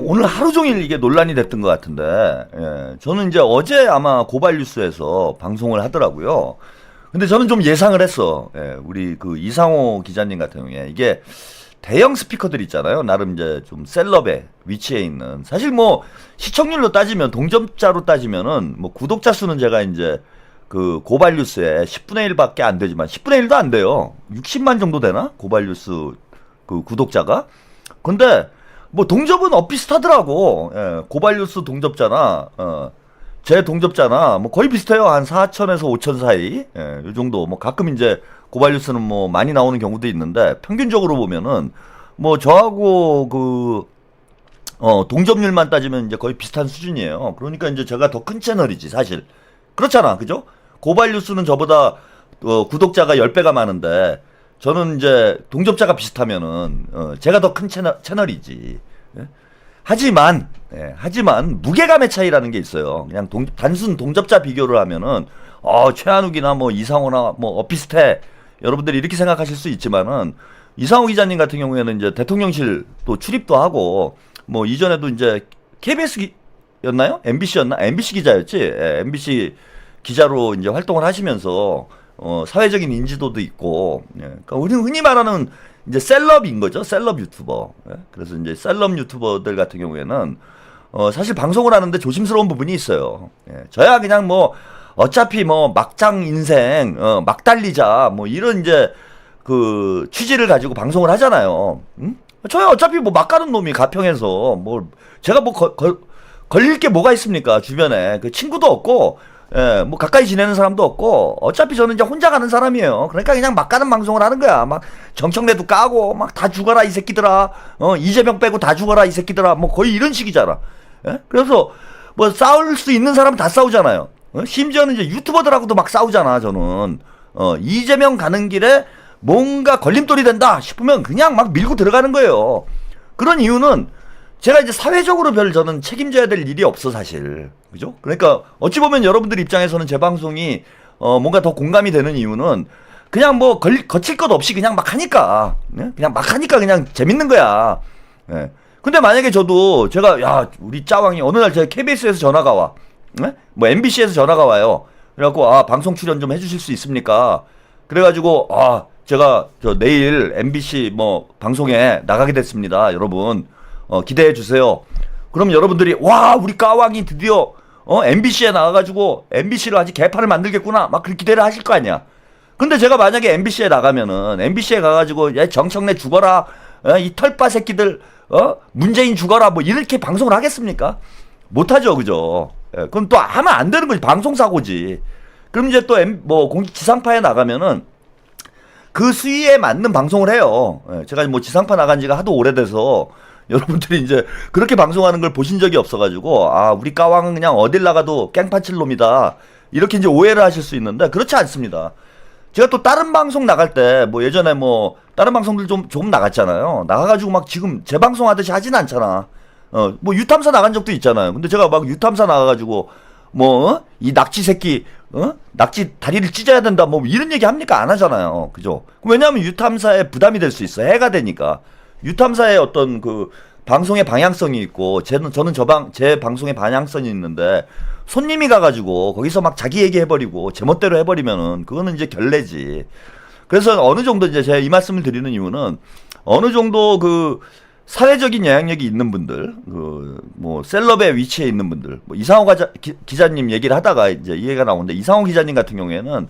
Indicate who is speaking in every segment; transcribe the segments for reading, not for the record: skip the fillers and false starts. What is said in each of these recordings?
Speaker 1: 오늘 하루 종일 이게 논란이 됐던 것 같은데, 예, 저는 이제 어제 아마 고발뉴스에서 방송을 하더라고요. 근데 저는 좀 예상을 했어. 예, 우리 그 이상호 기자님 같은 경우에 이게 대형 스피커들 있잖아요. 나름 이제 좀 셀럽에 위치해 있는. 사실 뭐 시청률로 따지면 동접자로 따지면은 뭐 구독자 수는 제가 이제 그 고발뉴스에 10분의 1밖에 안 되지만 10분의 1도 안 돼요. 60만 정도 되나? 고발뉴스 그 구독자가. 근데 뭐 동접은 엇비슷하더라고. 예, 고발뉴스 동접자나 제 동접자나 뭐 거의 비슷해요. 한 4천에서 5천 사이. 예, 이 정도. 뭐 가끔 이제 고발뉴스는 뭐 많이 나오는 경우도 있는데 평균적으로 보면은 뭐 저하고 그 동접률만 따지면 이제 거의 비슷한 수준이에요. 그러니까 이제 제가 더 큰 채널이지 사실. 그렇잖아, 그죠? 고발뉴스는 저보다 구독자가 10배가 많은데 저는 이제 동접자가 비슷하면은 제가 더 큰 채널이지. 예? 하지만 무게감의 차이라는 게 있어요. 그냥 단순 동접자 비교를 하면은 최한욱이나 뭐 이상호나 뭐 엇비슷해. 여러분들이 이렇게 생각하실 수 있지만은 이상호 기자님 같은 경우에는 이제 대통령실 또 출입도 하고 뭐 이전에도 이제 KBS였나요? MBC였나? MBC 기자였지. 예, MBC 기자로 이제 활동을 하시면서 사회적인 인지도도 있고, 예, 그러니까 우리 흔히 말하는 이제 셀럽인 거죠. 셀럽 유튜버. 예? 그래서 이제 셀럽 유튜버들 같은 경우에는 사실 방송을 하는데 조심스러운 부분이 있어요. 예, 저야 그냥 뭐 어차피 뭐 막장 인생 막 달리자 뭐 이런 이제 그 취지를 가지고 방송을 하잖아요. 응? 저야 어차피 뭐 막 가는 놈이 가평에서 뭐 제가 뭐 걸릴 게 뭐가 있습니까? 주변에 그 친구도 없고, 예, 뭐 가까이 지내는 사람도 없고 어차피 저는 이제 혼자 가는 사람이에요. 그러니까 그냥 막 가는 방송을 하는 거야. 막 정청래도 까고 막 다 죽어라 이 새끼들아. 이재명 빼고 다 죽어라 이 새끼들아. 뭐 거의 이런 식이잖아. 예? 그래서 뭐 싸울 수 있는 사람 다 싸우잖아요. 심지어는 이제 유튜버들하고도 막 싸우잖아. 저는 이재명 가는 길에 뭔가 걸림돌이 된다 싶으면 그냥 막 밀고 들어가는 거예요. 그런 이유는 제가 이제 사회적으로 별 저는 책임져야 될 일이 없어 사실. 그죠? 그러니까 어찌 보면 여러분들 입장에서는 제 방송이 뭔가 더 공감이 되는 이유는 그냥 뭐 거칠 것 없이 그냥 막 하니까. 네? 그냥 막 하니까 그냥 재밌는 거야. 네. 근데 만약에 저도 제가 야 우리 짜왕이 어느 날 제가 KBS에서 전화가 와. 네? 뭐 MBC에서 전화가 와요. 그래갖고 방송 출연 좀 해주실 수 있습니까? 그래가지고 제가 저 내일 MBC 뭐 방송에 나가게 됐습니다. 여러분 기대해 주세요. 그럼 여러분들이 와 우리 까왕이 드디어 MBC에 나가가지고 MBC로 아직 개판을 만들겠구나 막 그렇게 기대를 하실 거 아니야. 근데 제가 만약에 MBC에 나가면은 MBC에 가가지고 야 정청래 죽어라 이 털빠 새끼들 문재인 죽어라 뭐 이렇게 방송을 하겠습니까? 못하죠, 그죠? 예, 그럼 또 하면 안 되는 거지. 방송 사고지. 그럼 이제 또 뭐 지상파에 나가면은 그 수위에 맞는 방송을 해요. 예, 제가 뭐 지상파 나간 지가 하도 오래돼서 여러분들이 이제 그렇게 방송하는 걸 보신 적이 없어가지고 우리 까왕은 그냥 어딜 나가도 깽판칠 놈이다 이렇게 이제 오해를 하실 수 있는데 그렇지 않습니다. 제가 또 다른 방송 나갈 때 뭐 예전에 뭐 다른 방송들 좀 나갔잖아요. 나가가지고 막 지금 재방송 하듯이 하진 않잖아. 뭐 유탐사 나간 적도 있잖아요. 근데 제가 막 유탐사 나가가지고 뭐 이 낙지 새끼 낙지 다리를 찢어야 된다 뭐 이런 얘기 합니까? 안 하잖아요. 그죠? 왜냐하면 유탐사에 부담이 될 수 있어. 해가 되니까. 유탐사의 어떤 그 방송의 방향성이 있고 저는 제 방송의 방향성이 있는데 손님이 가가지고 거기서 막 자기 얘기 해버리고 제멋대로 해버리면은 그거는 이제 결례지. 그래서 어느 정도 이제 제가 이 말씀을 드리는 이유는 어느 정도 그 사회적인 영향력이 있는 분들, 그 뭐 셀럽의 위치에 있는 분들, 뭐 이상호 기자님 얘기를 하다가 이제 이 얘기가 나오는데 이상호 기자님 같은 경우에는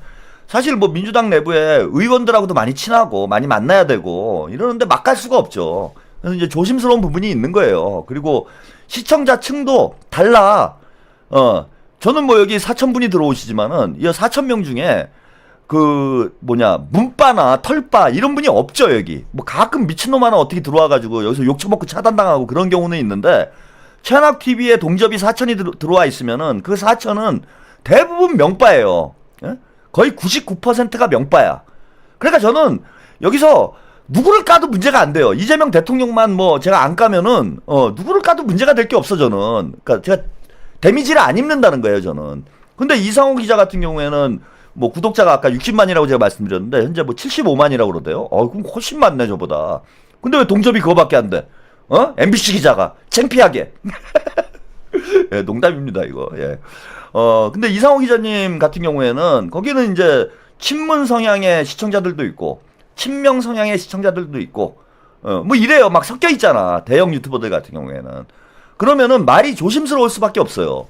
Speaker 1: 사실 뭐 민주당 내부에 의원들하고도 많이 친하고 많이 만나야 되고 이러는데 막 갈 수가 없죠. 그래서 이제 조심스러운 부분이 있는 거예요. 그리고 시청자 층도 달라. 저는 뭐 여기 4,000분이 들어오시지만은 이 4,000명 중에 그 문바나 털바 이런 분이 없죠. 여기 뭐 가끔 미친놈 하나 어떻게 들어와가지고 여기서 욕 처먹고 차단당하고 그런 경우는 있는데 최한학 TV에 동접이 4,000이 들어와 있으면은 그 4,000은 대부분 명바예요. 예? 거의 99%가 명바야. 그러니까 저는 여기서 누구를 까도 문제가 안 돼요. 이재명 대통령만 뭐 제가 안 까면은 누구를 까도 문제가 될 게 없어 저는. 그러니까 제가 데미지를 안 입는다는 거예요 저는. 근데 이상호 기자 같은 경우에는 뭐 구독자가 아까 60만이라고 제가 말씀드렸는데 현재 뭐 75만이라고 그러대요. 그럼 훨씬 많네 저보다. 근데 왜 동접이 그거밖에 안 돼? MBC 기자가 창피하게. 예, 농담입니다, 이거. 예. 근데 이상호 기자님 같은 경우에는 거기는 이제 친문 성향의 시청자들도 있고 친명 성향의 시청자들도 있고 뭐 이래요. 막 섞여 있잖아. 대형 유튜버들 같은 경우에는. 그러면은 말이 조심스러울 수밖에 없어요.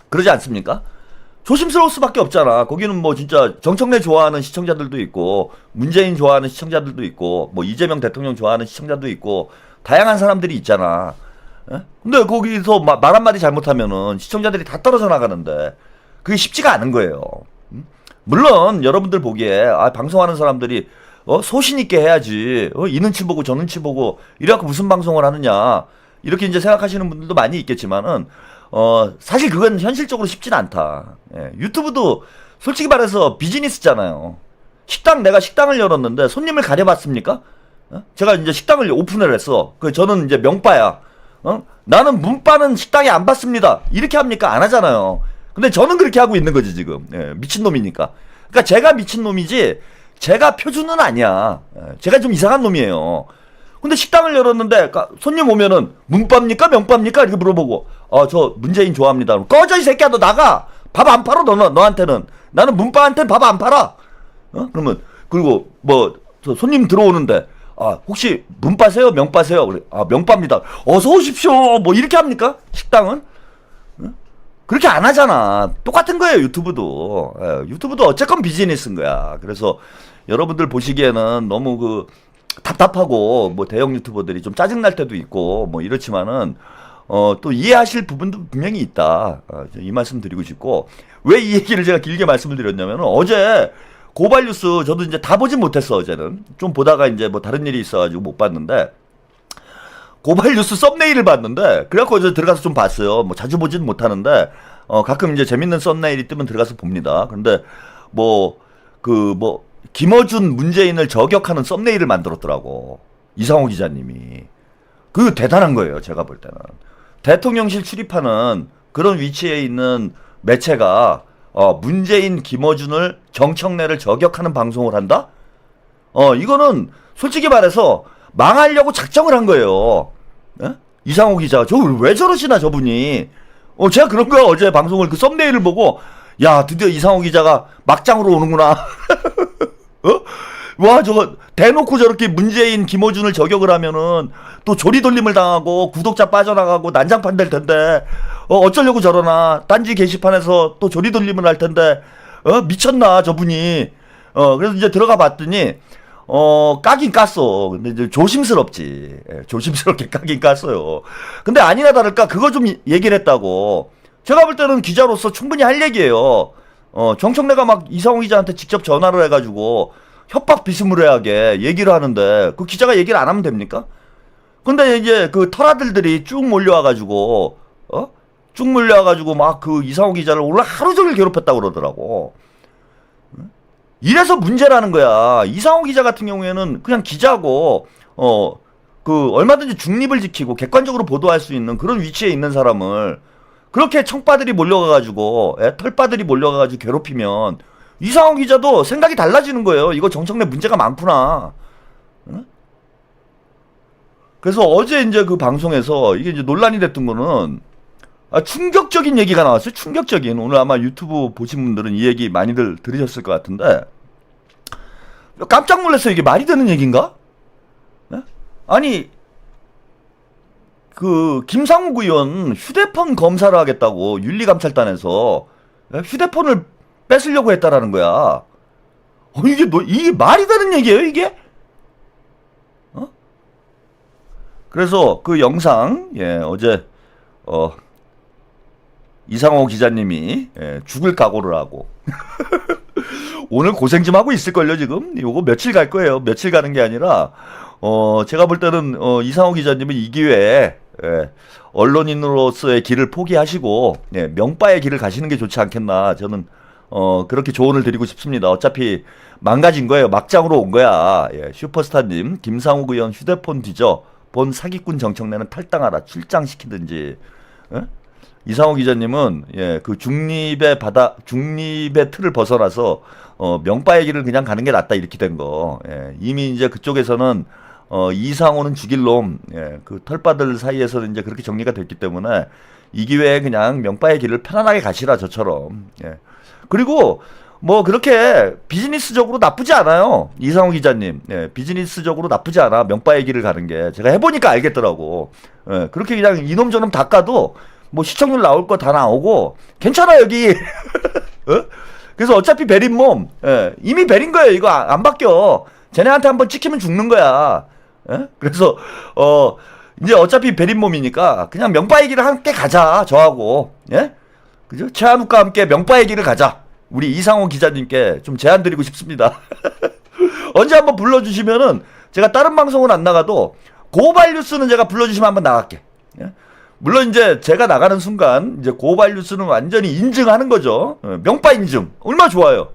Speaker 1: 그러지 않습니까? 조심스러울 수밖에 없잖아. 거기는 뭐 진짜 정청래 좋아하는 시청자들도 있고 문재인 좋아하는 시청자들도 있고 뭐 이재명 대통령 좋아하는 시청자도 있고 다양한 사람들이 있잖아. 예? 근데 거기서 말 한마디 잘못하면은 시청자들이 다 떨어져 나가는데 그게 쉽지가 않은 거예요. 물론 여러분들 보기에 방송하는 사람들이 소신 있게 해야지. 이 눈치 보고 저 눈치 보고 이래갖고 무슨 방송을 하느냐. 이렇게 이제 생각하시는 분들도 많이 있겠지만은 사실 그건 현실적으로 쉽진 않다. 예, 유튜브도 솔직히 말해서 비즈니스잖아요. 내가 식당을 열었는데 손님을 가려봤습니까? 제가 이제 식당을 오픈을 했어. 저는 이제 명빠야. 나는 문빠는 식당에 안 받습니다. 이렇게 합니까? 안 하잖아요. 근데 저는 그렇게 하고 있는 거지, 지금. 예, 미친놈이니까. 그러니까 제가 미친놈이지, 제가 표준은 아니야. 예, 제가 좀 이상한 놈이에요. 근데 식당을 열었는데, 손님 오면은, 문빠입니까? 명빠입니까? 이렇게 물어보고, 저 문재인 좋아합니다. 꺼져, 이 새끼야, 너 나가! 밥 안 팔아, 너한테는. 나는 문빠한테는 밥 안 팔아! 그러면, 그리고, 저 손님 들어오는데, 혹시 문빠세요? 명빠세요? 그래. 명빠입니다. 어서 오십시오. 뭐 이렇게 합니까? 식당은? 그렇게 안 하잖아. 똑같은 거예요, 유튜브도. 유튜브도 어쨌건 비즈니스인 거야. 그래서 여러분들 보시기에는 너무 답답하고 뭐 대형 유튜버들이 좀 짜증날 때도 있고 뭐 이렇지만은 또 이해하실 부분도 분명히 있다. 이 말씀 드리고 싶고 왜 이 얘기를 제가 길게 말씀을 드렸냐면은 어제 고발 뉴스 저도 이제 다 보진 못했어. 어제는 좀 보다가 이제 뭐 다른 일이 있어가지고 못 봤는데 고발 뉴스 썸네일을 봤는데 그래갖고 어제 들어가서 좀 봤어요. 뭐 자주 보진 못하는데 가끔 이제 재밌는 썸네일이 뜨면 들어가서 봅니다. 그런데 김어준 문재인을 저격하는 썸네일을 만들었더라고. 이상호 기자님이. 그 대단한 거예요. 제가 볼 때는. 대통령실 출입하는 그런 위치에 있는 매체가 문재인, 김어준을 정청래를 저격하는 방송을 한다? 이거는 솔직히 말해서 망하려고 작정을 한 거예요. 예? 이상호 기자, 왜 저러시나 저분이. 제가 그런 거야. 어제 방송을 썸네일을 보고 야 드디어 이상호 기자가 막장으로 오는구나. 와 저거 대놓고 저렇게 문재인, 김어준을 저격을 하면은 또 조리돌림을 당하고 구독자 빠져나가고 난장판 될 텐데 어쩌려고 저러나. 딴지 게시판에서 또 조리돌림을 할 텐데 미쳤나 저분이. 그래서 이제 들어가 봤더니 까긴 깠어. 근데 이제 조심스럽지. 조심스럽게 까긴 깠어요. 근데 아니나 다를까 그거 좀 얘기를 했다고. 제가 볼 때는 기자로서 충분히 할 얘기예요. 정청래가 막 이상호 기자한테 직접 전화를 해가지고 협박 비스무리하게 얘기를 하는데 그 기자가 얘기를 안 하면 됩니까? 근데 이제 그 털아들들이 쭉 몰려와가지고 막 이상호 기자를 오늘 하루 종일 괴롭혔다고 그러더라고. 이래서 문제라는 거야. 이상호 기자 같은 경우에는 그냥 기자고, 얼마든지 중립을 지키고 객관적으로 보도할 수 있는 그런 위치에 있는 사람을 그렇게 청빠들이 몰려가가지고, 털빠들이 몰려가가지고 괴롭히면 이상호 기자도 생각이 달라지는 거예요. 이거 정청래 문제가 많구나. 응? 그래서 어제 이제 그 방송에서 이게 이제 논란이 됐던 거는 충격적인 얘기가 나왔어요. 충격적인. 오늘 아마 유튜브 보신 분들은 이 얘기 많이들 들으셨을 것 같은데 깜짝 놀랐어요. 이게 말이 되는 얘기인가? 네? 아니 김상욱 의원 휴대폰 검사를 하겠다고 윤리감찰단에서 휴대폰을 뺏으려고 했다라는 거야. 이게 말이 되는 얘기예요, 이게? 그래서 그 영상 어제 이상호 기자님이 죽을 각오를 하고 오늘 고생 좀 하고 있을걸요 지금. 요거 며칠 갈 거예요. 며칠 가는 게 아니라 제가 볼 때는 이상호 기자님은 이 기회에 언론인으로서의 길을 포기하시고 명빠의 길을 가시는 게 좋지 않겠나. 저는 그렇게 조언을 드리고 싶습니다. 어차피 망가진 거예요. 막장으로 온 거야. 슈퍼스타님 김상욱 의원 휴대폰 뒤져 본 사기꾼 정청래는 탈당하라. 출장시키든지. 이상호 기자님은 그 중립의 틀을 벗어나서 명빠의 길을 그냥 가는 게 낫다 이렇게 된 거. 이미 이제 그쪽에서는 이상호는 죽일 놈, 예, 그 털빠들 사이에서는 이제 그렇게 정리가 됐기 때문에 이 기회에 그냥 명빠의 길을 편안하게 가시라 저처럼. 예. 그리고 뭐 그렇게 비즈니스적으로 나쁘지 않아요. 이상호 기자님. 예, 비즈니스적으로 나쁘지 않아. 명빠의 길을 가는 게. 제가 해보니까 알겠더라고. 예, 그렇게 그냥 이놈 저놈 다 까도 뭐 시청률 나올 거 다 나오고 괜찮아 여기. 어? 그래서 어차피 베린 몸, 예, 이미 베린 거예요. 이거 안 바뀌어. 쟤네한테 한번 찍히면 죽는 거야. 예? 그래서 이제 어차피 베린 몸이니까 그냥 명빠의 길을 함께 가자. 저하고. 예? 그죠? 최한욱과 함께 명빠의 길을 가자. 우리 이상호 기자님께 좀 제안 드리고 싶습니다. 언제 한번 불러주시면은 제가 다른 방송은 안 나가도 고발뉴스는 제가 불러주시면 한번 나갈게. 예? 물론 이제 제가 나가는 순간 이제 고발뉴스는 완전히 인증하는 거죠. 명빠 인증. 얼마나 좋아요.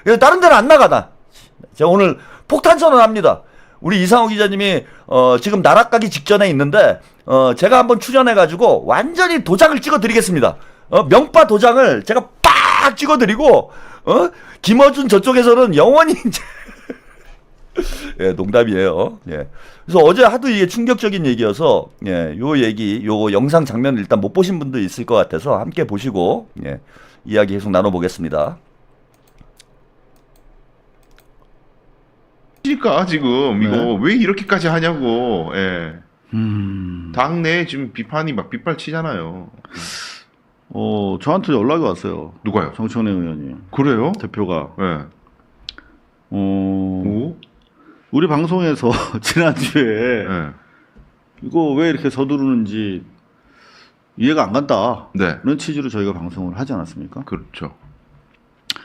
Speaker 1: 그래서 다른 데는 안 나가나. 제가 오늘 폭탄 선언합니다. 우리 이상호 기자님이 지금 나락 가기 직전에 있는데 제가 한번 출연해가지고 완전히 도장을 찍어드리겠습니다. 명빠 도장을 제가 빡 찍어드리고 김어준 저쪽에서는 영원히 이제 예, 농담이에요. 예. 그래서 어제 하도 이게 충격적인 얘기여서 예, 요 영상 장면을 일단 못 보신 분도 있을 것 같아서 함께 보시고 예, 이야기 계속 나눠보겠습니다.
Speaker 2: 그러니까 지금 이거
Speaker 1: 네.
Speaker 2: 왜 이렇게까지 하냐고. 예. 당내에 지금 비판이 막 빗발치잖아요.
Speaker 3: 저한테 연락이 왔어요.
Speaker 2: 누가요?
Speaker 3: 정청래 의원이.
Speaker 2: 그래요?
Speaker 3: 대표가.
Speaker 2: 예. 오?
Speaker 3: 우리 방송에서 지난주에
Speaker 2: 예.
Speaker 3: 이거 왜 이렇게 서두르는지 이해가 안 간다.
Speaker 2: 네.
Speaker 3: 그런 취지로 저희가 방송을 하지 않았습니까?
Speaker 2: 그렇죠.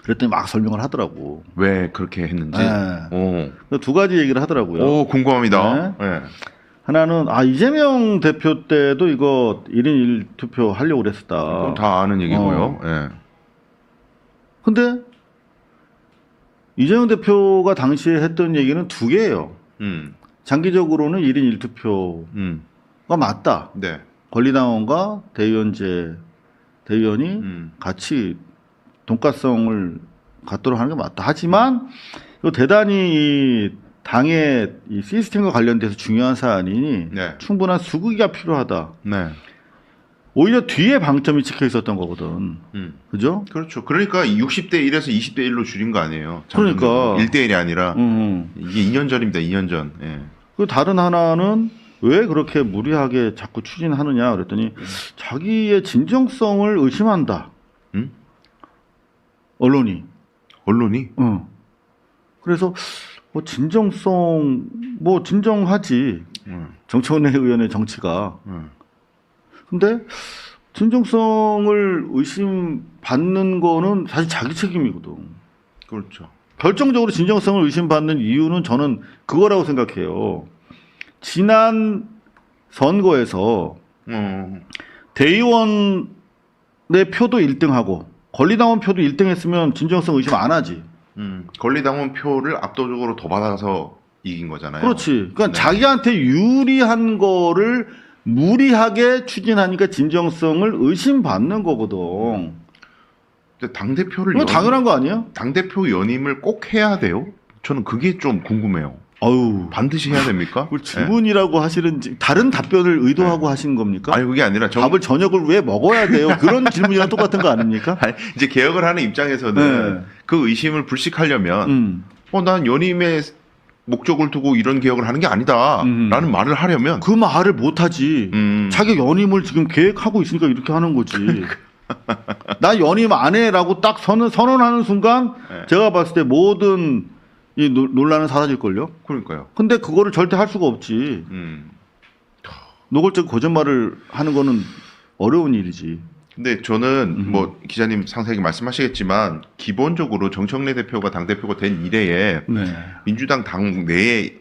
Speaker 3: 그랬더니 막 설명을 하더라고.
Speaker 2: 왜 그렇게 했는지.
Speaker 3: 네. 두 가지 얘기를 하더라고요.
Speaker 2: 오, 궁금합니다. 예.
Speaker 3: 하나는 이재명 대표 때도 이거 1인 1투표 하려고 그랬었다.
Speaker 2: 그건 다 아는 얘기고요. 예.
Speaker 3: 근데 이재명 대표가 당시에 했던 얘기는 두 개예요. 장기적으로는 1인 1투표가 맞다.
Speaker 2: 네.
Speaker 3: 권리당원과 대의원제 대의원이 같이 돈가성을 갖도록 하는 게 맞다. 하지만 이거 대단히 이 당의 이 시스템과 관련돼서 중요한 사안이니
Speaker 2: 네.
Speaker 3: 충분한 수기가 필요하다.
Speaker 2: 네.
Speaker 3: 오히려 뒤에 방점이 찍혀 있었던 거거든. 그죠?
Speaker 2: 그렇죠. 그러니까 60대 1에서 20대 1로 줄인 거 아니에요.
Speaker 3: 그러니까
Speaker 2: 1대 1이 아니라 이게 2년 전입니다. 2년 전. 예.
Speaker 3: 그 다른 하나는 왜 그렇게 무리하게 자꾸 추진하느냐 그랬더니 자기의 진정성을 의심한다. 언론이. 그래서 진정하지. 정청래 의원의 정치가. 근데 진정성을 의심받는 거는 사실 자기 책임이거든.
Speaker 2: 그렇죠.
Speaker 3: 결정적으로 진정성을 의심받는 이유는 저는 그거라고 생각해요. 지난 선거에서 대의원의 표도 1등하고 권리당원 표도 1등 했으면 진정성 의심 안 하지.
Speaker 2: 권리당원 표를 압도적으로 더 받아서 이긴 거잖아요.
Speaker 3: 그렇지. 그러니까
Speaker 2: 네.
Speaker 3: 자기한테 유리한 거를 무리하게 추진하니까 진정성을 의심받는 거거든.
Speaker 2: 근데 당대표를
Speaker 3: 이거 당연한 거 아니에요?
Speaker 2: 당대표 연임을 꼭 해야 돼요? 저는 그게 좀 궁금해요.
Speaker 3: 아유,
Speaker 2: 반드시 해야 됩니까?
Speaker 3: 그걸 질문이라고 하시는 다른 답변을 의도하고 하신 겁니까?
Speaker 2: 아니 그게 아니라
Speaker 3: 밥을 저녁을 왜 먹어야 돼요? 그런 질문이랑 똑같은 거 아닙니까?
Speaker 2: 아니, 이제 개혁을 하는 입장에서는
Speaker 3: 네.
Speaker 2: 그 의심을 불식하려면 난 연임의 목적을 두고 이런 개혁을 하는 게 아니다라는 말을 하려면
Speaker 3: 그 말을 못 하지. 자기 연임을 지금 계획하고 있으니까 이렇게 하는 거지. 나 연임 안 해라고 딱 선언하는 순간
Speaker 2: 네.
Speaker 3: 제가 봤을 때 모든 이 논란은 사라질걸요?
Speaker 2: 그러니까요.
Speaker 3: 근데 그거를 절대 할 수가 없지. 노골적 거짓말을 하는 거는 어려운 일이지.
Speaker 2: 근데 저는 뭐 기자님 상세하게 말씀하시겠지만 기본적으로 정청래 대표가 당대표가 된 이래에
Speaker 3: 네.
Speaker 2: 민주당 당 내에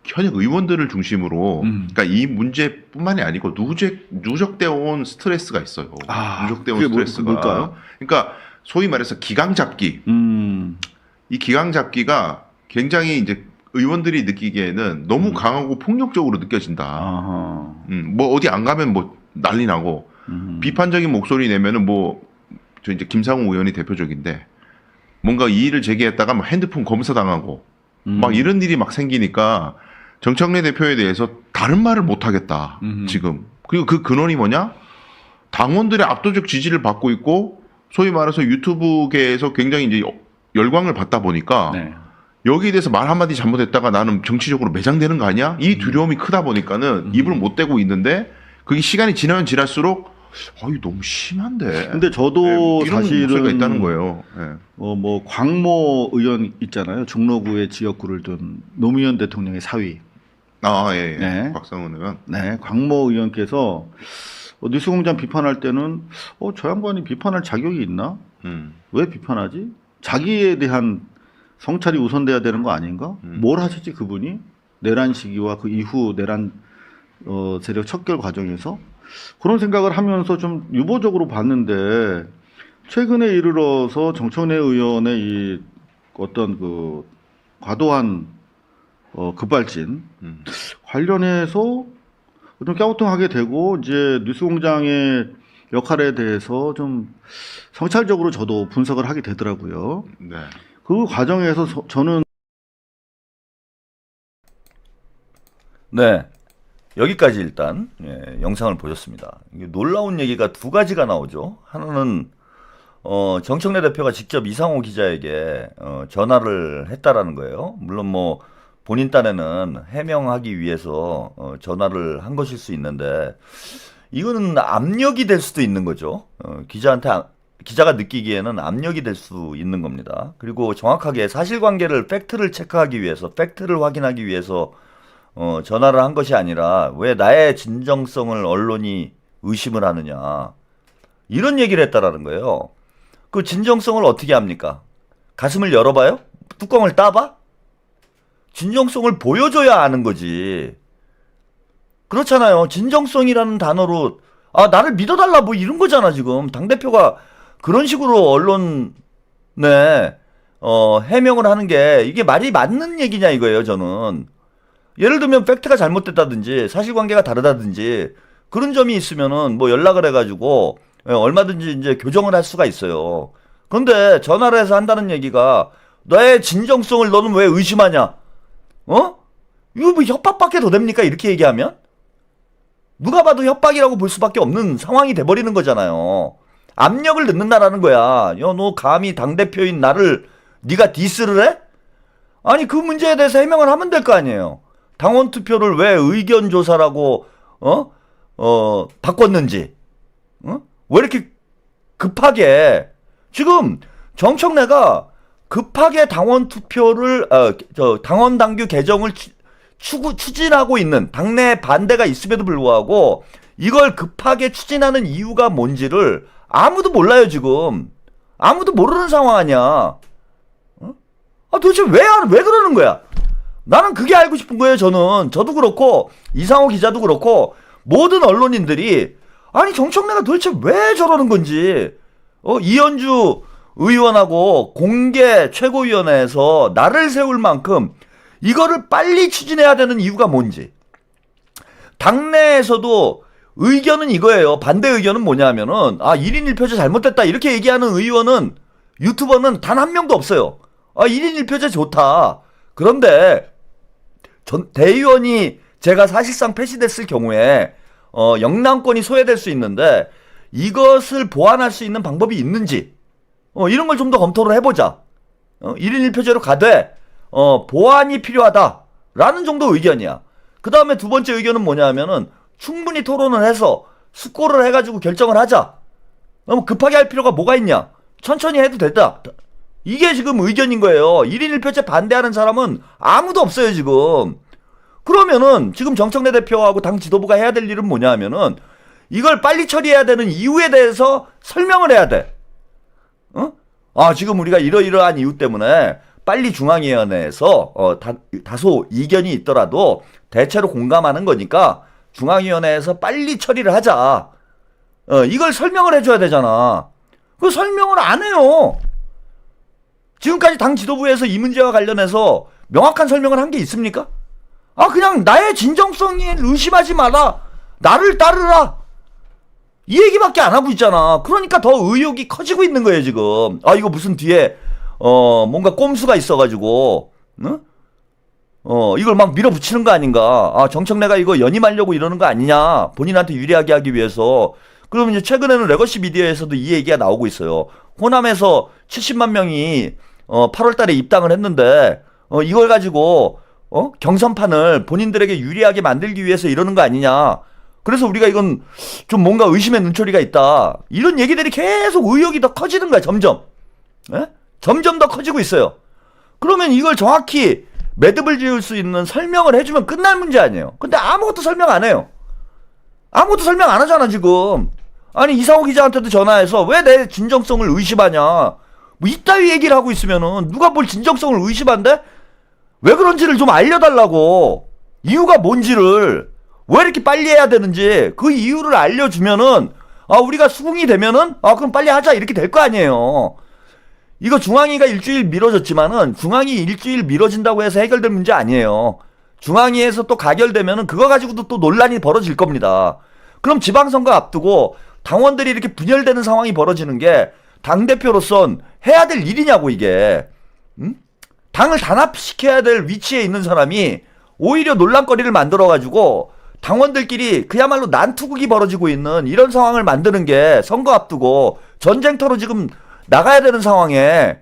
Speaker 2: 현역 의원들을 중심으로 그러니까 이 문제뿐만이 아니고 누적되어 온 스트레스가 있어요. 누적되어 온
Speaker 3: 그게
Speaker 2: 스트레스가.
Speaker 3: 뭘까요?
Speaker 2: 그러니까 소위 말해서 기강 잡기. 이 기강 잡기가 굉장히 이제 의원들이 느끼기에는 너무 강하고 폭력적으로 느껴진다. 뭐 어디 안 가면 뭐 난리 나고 비판적인 목소리 내면은 저 이제 김상우 의원이 대표적인데 뭔가 이의를 제기했다가 막 핸드폰 검사 당하고 막 이런 일이 막 생기니까 정청래 대표에 대해서 다른 말을 못 하겠다. 지금. 그리고 그 근원이 뭐냐? 당원들의 압도적 지지를 받고 있고 소위 말해서 유튜브계에서 굉장히 이제 열광을 받다 보니까
Speaker 3: 네.
Speaker 2: 여기에 대해서 말 한마디 잘못했다가 나는 정치적으로 매장되는 거 아니야? 이 두려움이 크다 보니까는 입을 못 대고 있는데 그게 시간이 지나면 지날수록 이거 너무 심한데.
Speaker 3: 근데 저도
Speaker 2: 이런
Speaker 3: 사실은
Speaker 2: 목소리가 있다는 거예요. 네.
Speaker 3: 뭐 광모 의원 있잖아요. 중로구의 지역구를 둔 노무현 대통령의 사위.
Speaker 2: 예.
Speaker 3: 네.
Speaker 2: 박상원 의원.
Speaker 3: 네, 광모 의원께서 뉴스공장 비판할 때는 저 양반이 비판할 자격이 있나? 왜 비판하지? 자기에 대한 성찰이 우선돼야 되는 거 아닌가? 뭘 하셨지 그분이? 내란 시기와 그 이후 내란 세력 척결 과정에서 그런 생각을 하면서 좀 유보적으로 봤는데 최근에 이르러서 정청래 의원의 이 어떤 그 과도한 급발진 관련해서 좀 갸우뚱하게 되고 이제 뉴스공장의 역할에 대해서 좀 성찰적으로 저도 분석을 하게 되더라고요.
Speaker 2: 네.
Speaker 3: 그 과정에서 저는
Speaker 1: 네. 여기까지 일단 영상을 보셨습니다. 이게 놀라운 얘기가 두 가지가 나오죠. 하나는 정청래 대표가 직접 이상호 기자에게 전화를 했다라는 거예요. 물론 뭐 본인 딴에는 해명하기 위해서 전화를 한 것일 수 있는데 이거는 압력이 될 수도 있는 거죠. 기자가 느끼기에는 압력이 될 수 있는 겁니다. 그리고 정확하게 사실관계를 팩트를 체크하기 위해서 팩트를 확인하기 위해서 전화를 한 것이 아니라 왜 나의 진정성을 언론이 의심을 하느냐 이런 얘기를 했다라는 거예요. 그 진정성을 어떻게 합니까? 가슴을 열어봐요? 뚜껑을 따봐? 진정성을 보여줘야 아는 거지. 그렇잖아요. 진정성이라는 단어로 나를 믿어달라 뭐 이런 거잖아 지금. 당대표가 그런 식으로 언론에 해명을 하는 게 이게 말이 맞는 얘기냐 이거예요 저는. 예를 들면 팩트가 잘못됐다든지 사실관계가 다르다든지 그런 점이 있으면은 뭐 연락을 해가지고 얼마든지 이제 교정을 할 수가 있어요. 그런데 전화를 해서 한다는 얘기가 너의 진정성을 너는 왜 의심하냐? 이거 뭐 협박밖에 더 됩니까? 이렇게 얘기하면? 누가 봐도 협박이라고 볼 수밖에 없는 상황이 돼버리는 거잖아요. 압력을 넣는다라는 거야. 너 감히 당대표인 나를 네가 디스를 해? 아니 그 문제에 대해서 해명을 하면 될 거 아니에요. 당원 투표를 왜 의견 조사라고 바꿨는지 왜 이렇게 급하게 지금 정청래가 급하게 당원 투표를 당원 당규 개정을 추진하고 있는 당내 반대가 있음에도 불구하고 이걸 급하게 추진하는 이유가 뭔지를 아무도 몰라요 지금. 아무도 모르는 상황 아니야. 도대체 왜 그러는 거야? 나는 그게 알고 싶은 거예요 저는. 저도 그렇고 이상호 기자도 그렇고 모든 언론인들이 아니 정청래가 도대체 왜 저러는 건지 이현주 의원하고 공개 최고위원회에서 나를 세울 만큼 이거를 빨리 추진해야 되는 이유가 뭔지. 당내에서도 의견은 이거예요. 반대 의견은 뭐냐면은 1인 1표제 잘못됐다 이렇게 얘기하는 의원은 유튜버는 단 한 명도 없어요. 1인 1표제 좋다. 그런데 대의원이 제가 사실상 폐지됐을 경우에 영남권이 소외될 수 있는데 이것을 보완할 수 있는 방법이 있는지 이런 걸 좀 더 검토를 해보자. 1인 1표제로 가되 보완이 필요하다라는 정도 의견이야. 그 다음에 두 번째 의견은 뭐냐면은 충분히 토론을 해서 숙고를 해가지고 결정을 하자. 너무 급하게 할 필요가 뭐가 있냐. 천천히 해도 된다. 이게 지금 의견인 거예요. 1인 1표제 반대하는 사람은 아무도 없어요 지금. 그러면은 지금 정청래 대표하고 당 지도부가 해야 될 일은 뭐냐 하면은 이걸 빨리 처리해야 되는 이유에 대해서 설명을 해야 돼. 지금 우리가 이러이러한 이유 때문에 빨리 중앙위원회에서 다소 이견이 있더라도 대체로 공감하는 거니까 중앙위원회에서 빨리 처리를 하자. 이걸 설명을 해줘야 되잖아. 그 설명을 안 해요. 지금까지 당 지도부에서 이 문제와 관련해서 명확한 설명을 한 게 있습니까? 그냥 나의 진정성에 의심하지 마라. 나를 따르라. 이 얘기밖에 안 하고 있잖아. 그러니까 더 의혹이 커지고 있는 거예요 지금. 이거 무슨 뒤에 뭔가 꼼수가 있어가지고 이걸 막 밀어붙이는 거 아닌가. 아, 정청래가 이거 연임하려고 이러는 거 아니냐. 본인한테 유리하게 하기 위해서. 그러면 이제 최근에는 레거시 미디어에서도 이 얘기가 나오고 있어요. 호남에서 70만 명이 8월 달에 입당을 했는데 이걸 가지고 경선판을 본인들에게 유리하게 만들기 위해서 이러는 거 아니냐. 그래서 우리가 이건 좀 뭔가 의심의 눈초리가 있다. 이런 얘기들이 계속 의혹이 더 커지는 거야, 점점. 예? 점점 더 커지고 있어요. 그러면 이걸 정확히 매듭을 지을 수 있는 설명을 해주면 끝날 문제 아니에요. 근데 아무것도 설명 안 해요. 아무것도 설명 안 하잖아, 지금. 아니, 이상호 기자한테도 전화해서 왜 내 진정성을 의심하냐. 뭐 이따위 얘기를 하고 있으면은 누가 뭘 진정성을 의심한대? 왜 그런지를 좀 알려달라고. 이유가 뭔지를. 왜 이렇게 빨리 해야 되는지 그 이유를 알려주면은 우리가 수긍이 되면은 그럼 빨리 하자 이렇게 될 거 아니에요. 이거 중앙위가 일주일 미뤄졌지만은 중앙위 일주일 미뤄진다고 해서 해결될 문제 아니에요. 중앙위에서 또 가결되면은 그거 가지고도 또 논란이 벌어질 겁니다. 그럼 지방선거 앞두고 당원들이 이렇게 분열되는 상황이 벌어지는 게 당대표로선 해야 될 일이냐고 이게. 응? 당을 단합시켜야 될 위치에 있는 사람이 오히려 논란거리를 만들어가지고 당원들끼리 그야말로 난투극이 벌어지고 있는 이런 상황을 만드는 게 선거 앞두고 전쟁터로 지금 나가야 되는 상황에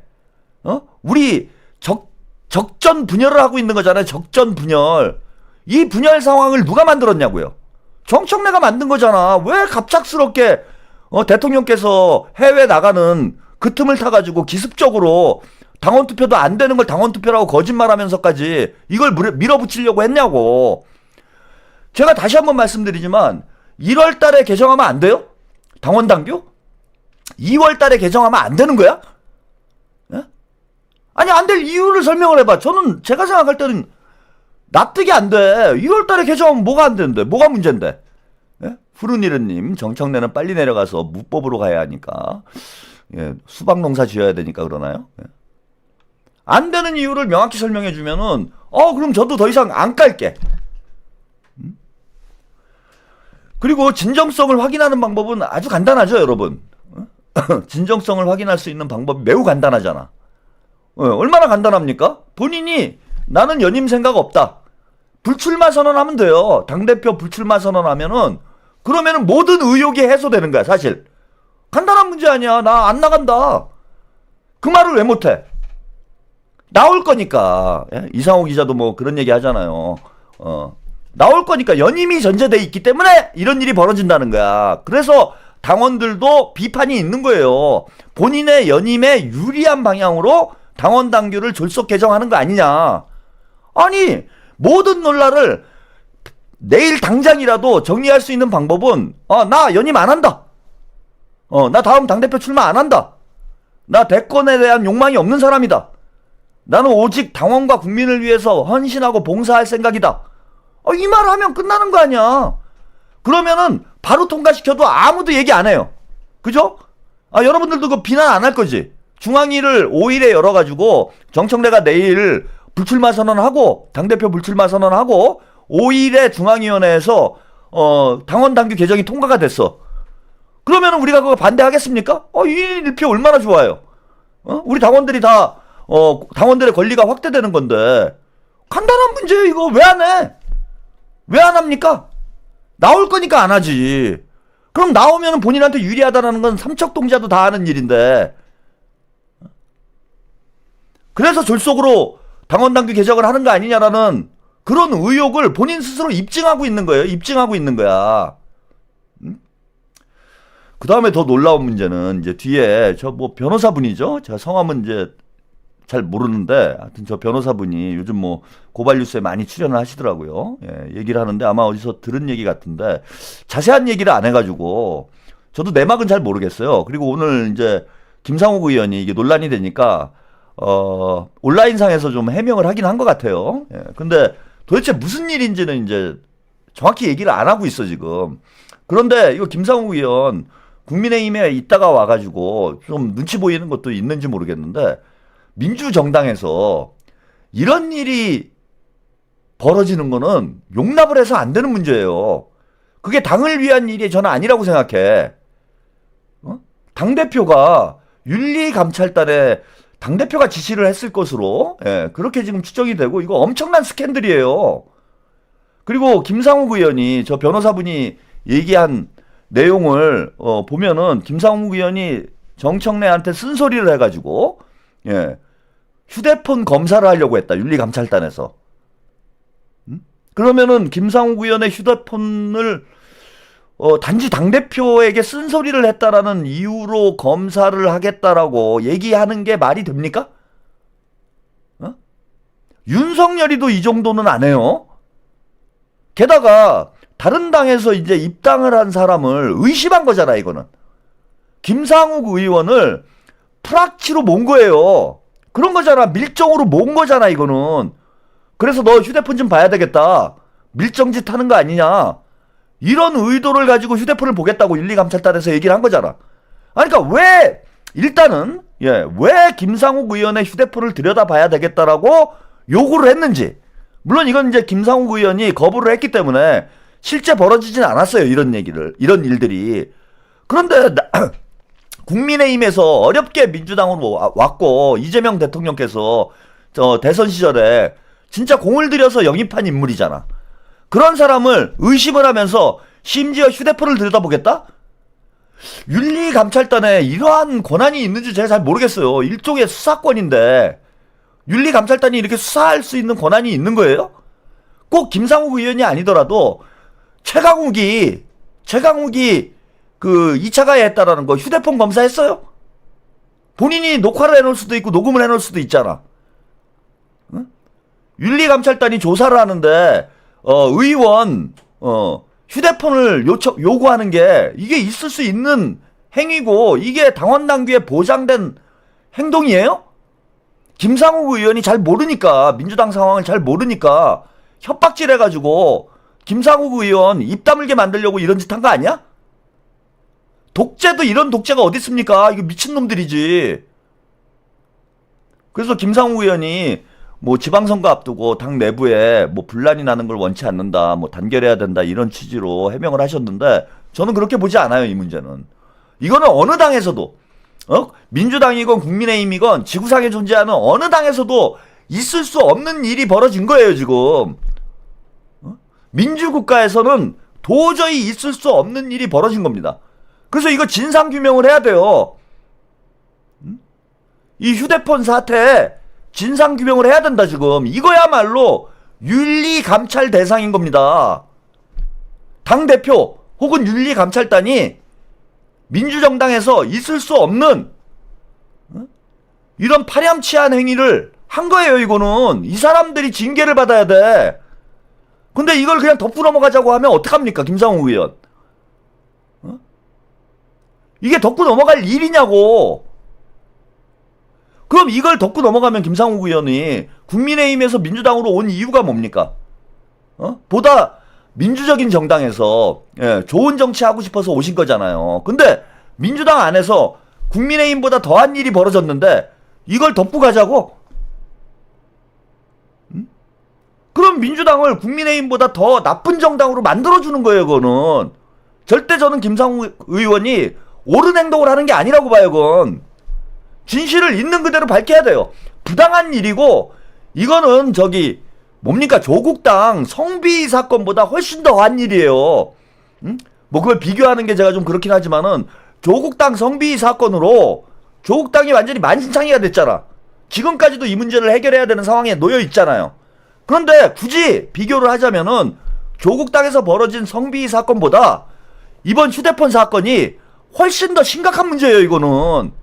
Speaker 1: 우리 적전 분열을 하고 있는 거잖아요. 적전 분열. 이 분열 상황을 누가 만들었냐고요. 정청래가 만든 거잖아. 왜 갑작스럽게 대통령께서 해외 나가는 그 틈을 타가지고 기습적으로 당원 투표도 안 되는 걸 당원 투표라고 거짓말하면서까지 이걸 밀어붙이려고 했냐고. 제가 다시 한번 말씀드리지만 1월 달에 개정하면 안 돼요? 당원 당규? 2월 달에 개정하면 안 되는 거야? 예? 아니, 안 될 이유를 설명을 해봐. 제가 생각할 때는 납득이 안 돼. 2월 달에 개정하면 뭐가 안 되는데? 뭐가 문제인데? 예? 푸른이르님, 정청래는 빨리 내려가서 무법으로 가야 하니까. 예, 수박 농사 지어야 되니까 그러나요? 예. 안 되는 이유를 명확히 설명해 주면은, 그럼 저도 더 이상 안 깔게. 그리고 진정성을 확인하는 방법은 아주 간단하죠, 여러분. 진정성을 확인할 수 있는 방법이 매우 간단하잖아. 얼마나 간단합니까? 본인이 나는 연임 생각 없다. 불출마 선언하면 돼요. 당대표 불출마 선언하면은 그러면은 모든 의혹이 해소되는 거야, 사실. 간단한 문제 아니야. 나 안 나간다. 그 말을 왜 못해? 나올 거니까. 예? 이상호 기자도 뭐 그런 얘기 하잖아요. 나올 거니까 연임이 전제돼 있기 때문에 이런 일이 벌어진다는 거야. 그래서 당원들도 비판이 있는 거예요. 본인의 연임에 유리한 방향으로 당원 당규를 졸속 개정하는 거 아니냐. 아니, 모든 논란을 내일 당장이라도 정리할 수 있는 방법은 나 연임 안 한다. 나 다음 당대표 출마 안 한다. 나 대권에 대한 욕망이 없는 사람이다. 나는 오직 당원과 국민을 위해서 헌신하고 봉사할 생각이다. 이 말을 하면 끝나는 거 아니야. 그러면은 바로 통과시켜도 아무도 얘기 안 해요. 그죠? 여러분들도 그 비난 안 할 거지. 중앙위를 5일에 열어가지고 정청래가 내일 불출마 선언하고 당대표 불출마 선언하고 5일에 중앙위원회에서 당원 당규 개정이 통과가 됐어. 그러면은 우리가 그거 반대하겠습니까? 이 1표 얼마나 좋아요. 우리 당원들이 다 당원들의 권리가 확대되는 건데 간단한 문제예요. 이거 왜 안 해? 왜 안 합니까? 나올 거니까 안 하지. 그럼 나오면 본인한테 유리하다는 건 삼척동자도 다 아는 일인데. 그래서 졸속으로 당원당규 개정을 하는 거 아니냐라는 그런 의혹을 본인 스스로 입증하고 있는 거예요. 입증하고 있는 거야. 그 다음에 더 놀라운 문제는 이제 뒤에 저 뭐 변호사분이죠. 제가 성함은 이제 잘 모르는데 하여튼 저 변호사분이 요즘 뭐 고발뉴스에 많이 출연을 하시더라고요. 예, 얘기를 하는데 아마 어디서 들은 얘기 같은데 자세한 얘기를 안 해가지고 저도 내막은 잘 모르겠어요. 그리고 오늘 이제 김상욱 의원이 이게 논란이 되니까 온라인상에서 좀 해명을 하긴 한 것 같아요. 예, 근데 도대체 무슨 일인지는 이제 정확히 얘기를 안 하고 있어 지금. 그런데 이거 김상욱 의원 국민의힘에 있다가 와가지고 좀 눈치 보이는 것도 있는지 모르겠는데 민주정당에서 이런 일이 벌어지는 거는 용납을 해서 안 되는 문제예요. 그게 당을 위한 일이 저는 아니라고 생각해. 당대표가 윤리감찰단에 당대표가 지시를 했을 것으로 그렇게 지금 추정이 되고 이거 엄청난 스캔들이에요. 그리고 김상욱 의원이 저 변호사분이 얘기한 내용을 보면은 김상욱 의원이 정청래한테 쓴소리를 해가지고 휴대폰 검사를 하려고 했다. 윤리감찰단에서. 그러면은 김상욱 의원의 휴대폰을 단지 당대표에게 쓴소리를 했다라는 이유로 검사를 하겠다라고 얘기하는 게 말이 됩니까? 윤석열이도 이 정도는 안 해요. 게다가 다른 당에서 이제 입당을 한 사람을 의심한 거잖아, 이거는. 김상욱 의원을 프락치로 몬 거예요. 그런 거잖아. 밀정으로 몬 거잖아, 이거는. 그래서 너 휴대폰 좀 봐야 되겠다. 밀정짓 하는 거 아니냐. 이런 의도를 가지고 휴대폰을 보겠다고 윤리감찰단에서 얘기를 한 거잖아. 아니, 그러니까 왜 일단은 왜 김상욱 의원의 휴대폰을 들여다봐야 되겠다라고 요구를 했는지. 물론 이건 이제 김상욱 의원이 거부를 했기 때문에 실제 벌어지진 않았어요. 이런 일들이. 그런데 국민의힘에서 어렵게 민주당으로 왔고 이재명 대통령께서 대선 시절에 진짜 공을 들여서 영입한 인물이잖아. 그런 사람을 의심을 하면서 심지어 휴대폰을 들여다보겠다? 윤리감찰단에 이러한 권한이 있는지 제가 잘 모르겠어요. 일종의 수사권인데 윤리감찰단이 이렇게 수사할 수 있는 권한이 있는 거예요? 꼭 김상욱 의원이 아니더라도 최강욱이 그 2차 가해했다라는 거 휴대폰 검사했어요? 본인이 녹화를 해놓을 수도 있고 녹음을 해놓을 수도 있잖아. 응? 윤리감찰단이 조사를 하는데 의원 휴대폰을 요구하는 게 이게 있을 수 있는 행위고 이게 당원당규에 보장된 행동이에요? 김상욱 의원이 잘 모르니까 민주당 상황을 잘 모르니까 협박질 해가지고 김상욱 의원 입 다물게 만들려고 이런 짓 한 거 아니야? 독재도 이런 독재가 어디 있습니까? 이거 미친놈들이지. 그래서 김상욱 의원이 뭐 지방선거 앞두고 당 내부에 뭐 분란이 나는 걸 원치 않는다, 뭐 단결해야 된다 이런 취지로 해명을 하셨는데 저는 그렇게 보지 않아요. 이 문제는. 이거는 어느 당에서도 민주당이건 국민의힘이건 지구상에 존재하는 어느 당에서도 있을 수 없는 일이 벌어진 거예요. 지금 민주국가에서는 도저히 있을 수 없는 일이 벌어진 겁니다. 그래서 이거 진상규명을 해야 돼요. 이 휴대폰 사태 진상규명을 해야 된다. 지금 이거야말로 윤리감찰 대상인 겁니다. 당대표 혹은 윤리감찰단이 민주정당에서 있을 수 없는 이런 파렴치한 행위를 한 거예요. 이거는 이 사람들이 징계를 받아야 돼. 근데 이걸 그냥 덮고 넘어가자고 하면 어떡합니까, 김상욱 의원? 이게 덮고 넘어갈 일이냐고. 그럼 이걸 덮고 넘어가면 김상욱 의원이 국민의힘에서 민주당으로 온 이유가 뭡니까? 보다 민주적인 정당에서 좋은 정치 하고 싶어서 오신 거잖아요. 근데 민주당 안에서 국민의힘보다 더한 일이 벌어졌는데 이걸 덮고 가자고? 그럼 민주당을 국민의힘보다 더 나쁜 정당으로 만들어주는 거예요. 그거는 절대 저는 김상욱 의원이 옳은 행동을 하는 게 아니라고 봐요. 그건 진실을 있는 그대로 밝혀야 돼요. 부당한 일이고 이거는 뭡니까, 조국당 성비위 사건보다 훨씬 더한 일이에요. 뭐 그걸 비교하는 게 제가 좀 그렇긴 하지만은 조국당 성비위 사건으로 조국당이 완전히 만신창이가 됐잖아. 지금까지도 이 문제를 해결해야 되는 상황에 놓여 있잖아요. 그런데 굳이 비교를 하자면은 조국당에서 벌어진 성비위 사건보다 이번 휴대폰 사건이 훨씬 더 심각한 문제예요. 이거는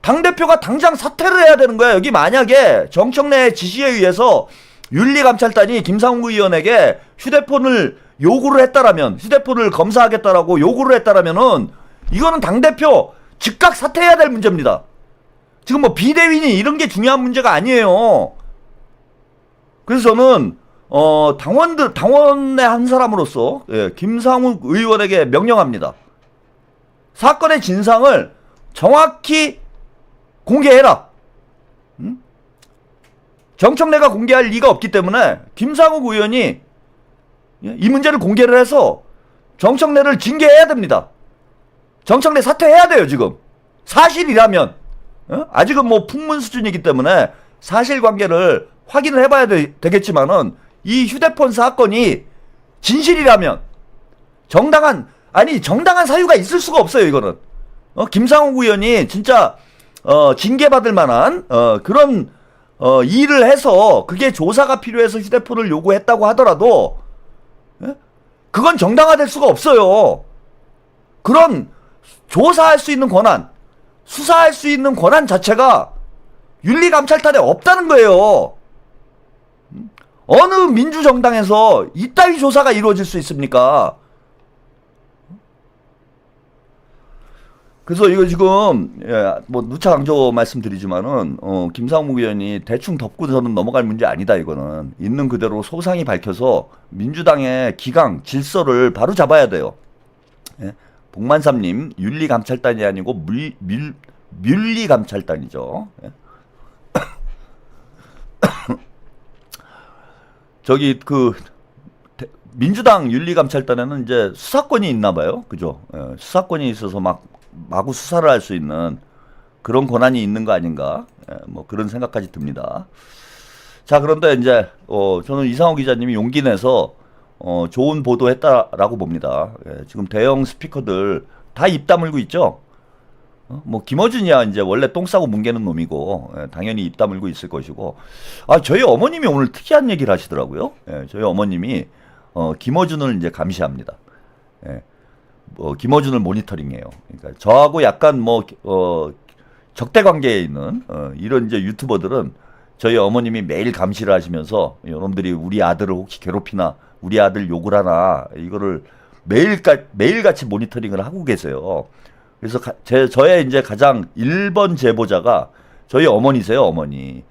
Speaker 1: 당대표가 당장 사퇴를 해야 되는 거야. 여기 만약에 정청래의 지시에 의해서 윤리감찰단이 김상욱 의원에게 휴대폰을 요구를 했다라면, 휴대폰을 검사하겠다라고 요구를 했다라면은 이거는 당대표 즉각 사퇴해야 될 문제입니다. 지금 뭐 비대위니 이런 게 중요한 문제가 아니에요. 그래서 저는 당원의 한 사람으로서 김상욱 의원에게 명령합니다. 사건의 진상을 정확히 공개해라. 정청래가 공개할 리가 없기 때문에 김상욱 의원이 이 문제를 공개를 해서 정청래를 징계해야 됩니다. 정청래 사퇴해야 돼요. 지금 사실이라면 아직은 뭐 풍문 수준이기 때문에 사실관계를 확인을 해봐야 되겠지만은 이 휴대폰 사건이 진실이라면 정당한 사유가 있을 수가 없어요. 이거는 김상욱 의원이 진짜 징계받을 만한 그런 일을 해서 그게 조사가 필요해서 휴대폰을 요구했다고 하더라도 그건 정당화될 수가 없어요. 그런 조사할 수 있는 권한, 수사할 수 있는 권한 자체가 윤리감찰단에 없다는 거예요. 어느 민주정당에서 이따위 조사가 이루어질 수 있습니까? 그래서 이거 지금 뭐 누차 강조 말씀드리지만은 김상욱 의원이 대충 덮고서는 넘어갈 문제 아니다. 이거는 있는 그대로 소상히 밝혀서 민주당의 기강 질서를 바로 잡아야 돼요. 예? 복만삼님 윤리감찰단이 아니고 뮬리감찰단이죠. 예? 저기 민주당 윤리감찰단에는 이제 수사권이 있나 봐요. 그죠? 예, 수사권이 있어서 마구 수사를 할 수 있는 그런 권한이 있는 거 아닌가? 예, 뭐 그런 생각까지 듭니다. 자, 그런데 이제 저는 이상호 기자님이 용기 내서 좋은 보도했다라고 봅니다. 예, 지금 대형 스피커들 다 입 다물고 있죠. 뭐 김어준이야 이제 원래 똥 싸고 뭉개는 놈이고 당연히 입 다물고 있을 것이고, 저희 어머님이 오늘 특이한 얘기를 하시더라고요. 저희 어머님이 김어준을 이제 감시합니다. 김어준을 모니터링해요. 그러니까 저하고 약간 적대 관계에 있는 이런 이제 유튜버들은 저희 어머님이 매일 감시를 하시면서 여러분들이 우리 아들을 혹시 괴롭히나 우리 아들 욕을 하나 이거를 매일같이 모니터링을 하고 계세요. 그래서 저의 이제 가장 1번 제보자가 저희 어머니세요. 어머니.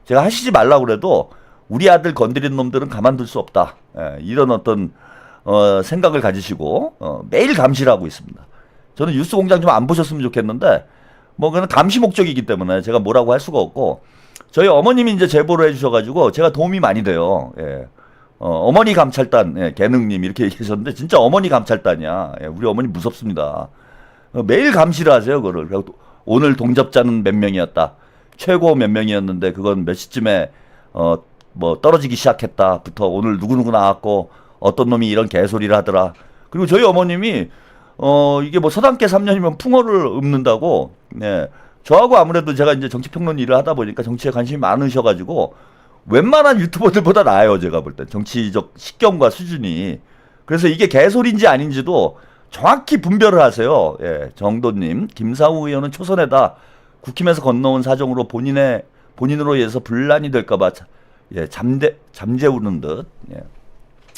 Speaker 1: 제가 하시지 말라고 그래도 우리 아들 건드리는 놈들은 가만둘 수 없다. 이런 어떤 생각을 가지시고 매일 감시를 하고 있습니다. 저는 뉴스공장 좀 안 보셨으면 좋겠는데 뭐 그건 감시 목적이기 때문에 제가 뭐라고 할 수가 없고, 저희 어머님이 이제 제보를 해주셔가지고 제가 도움이 많이 돼요. 예. 어머니 감찰단 개능님 이렇게 얘기하셨는데 진짜 어머니 감찰단이야. 우리 어머니 무섭습니다. 매일 감시를 하세요. 그거를. 오늘 동접자는 몇 명이었다. 최고 몇 명이었는데 그건 몇 시쯤에 뭐 떨어지기 시작했다부터 오늘 누구누구 나왔고 어떤 놈이 이런 개소리를 하더라. 그리고 저희 어머님이 이게 뭐 서당계 3년이면 풍어를 읊는다고. 네. 저하고 아무래도 제가 이제 정치평론 일을 하다 보니까 정치에 관심이 많으셔가지고 웬만한 유튜버들보다 나아요. 제가 볼 때 정치적 식견과 수준이. 그래서 이게 개소리인지 아닌지도 정확히 분별을 하세요. 예, 정도님, 김상욱 의원은 초선에다 국힘에서 건너온 사정으로 본인으로 인해서 분란이 될까봐 잠재우는 듯. 예.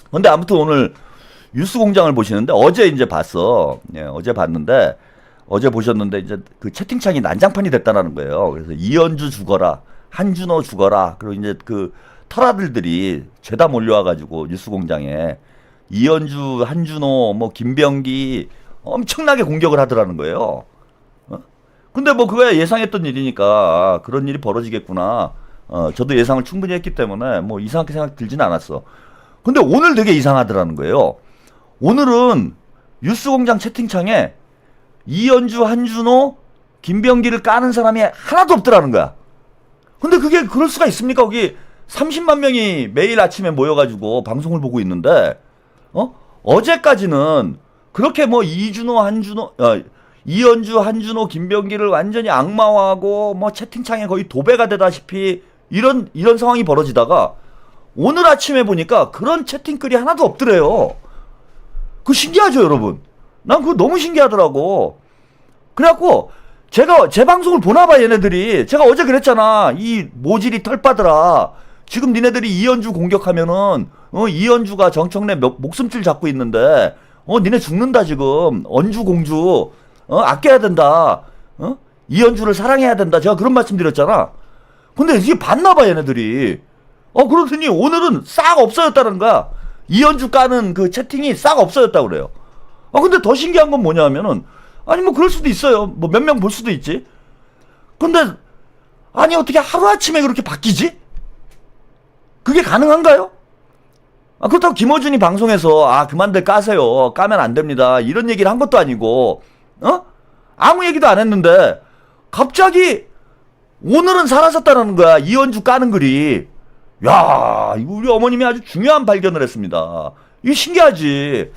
Speaker 1: 근데 아무튼 오늘 뉴스공장을 보시는데 어제 이제 봤어. 예, 어제 봤는데 어제 보셨는데 이제 그 채팅창이 난장판이 됐다라는 거예요. 그래서 이현주 죽어라, 한준호 죽어라. 그리고 이제 그 터라들들이 죄다 몰려와가지고 뉴스공장에. 이현주, 한준호, 뭐 김병기 엄청나게 공격을 하더라는 거예요. 근데 뭐 그거야 예상했던 일이니까 그런 일이 벌어지겠구나. 저도 예상을 충분히 했기 때문에 뭐 이상하게 생각 들진 않았어. 근데 오늘 되게 이상하더라는 거예요. 오늘은 뉴스공장 채팅창에 이현주, 한준호, 김병기를 까는 사람이 하나도 없더라는 거야. 근데 그게 그럴 수가 있습니까? 거기 30만 명이 매일 아침에 모여가지고 방송을 보고 있는데 어제까지는 그렇게 뭐 이현주, 한준호, 김병기를 완전히 악마화하고 뭐 채팅창에 거의 도배가 되다시피 이런 상황이 벌어지다가 오늘 아침에 보니까 그런 채팅글이 하나도 없더래요. 그거 신기하죠, 여러분? 난 그거 너무 신기하더라고. 그래갖고 제가 제 방송을 보나봐, 얘네들이. 제가 어제 그랬잖아. 이 모질이 털빠더라. 지금 니네들이 이현주 공격하면은 이현주가 정청래 목숨줄 잡고 있는데 니네 죽는다 지금. 언주 공주 아껴야 된다. 이현주를 사랑해야 된다. 제가 그런 말씀 드렸잖아. 근데 이게 봤나봐, 얘네들이. 그러더니 오늘은 싹 없어졌다는 거야. 이현주 까는 그 채팅이 싹 없어졌다고 그래요. 근데 더 신기한 건 뭐냐면은 아니 뭐 그럴 수도 있어요. 뭐 몇 명 볼 수도 있지. 근데 아니 어떻게 하루아침에 그렇게 바뀌지? 그게 가능한가요? 그렇다고 김어준이 방송에서 그만들 까세요. 까면 안 됩니다. 이런 얘기를 한 것도 아니고 아무 얘기도 안 했는데 갑자기 오늘은 사라졌다는 거야. 이현주 까는 글이. 야, 이거 우리 어머님이 아주 중요한 발견을 했습니다. 이거 신기하지.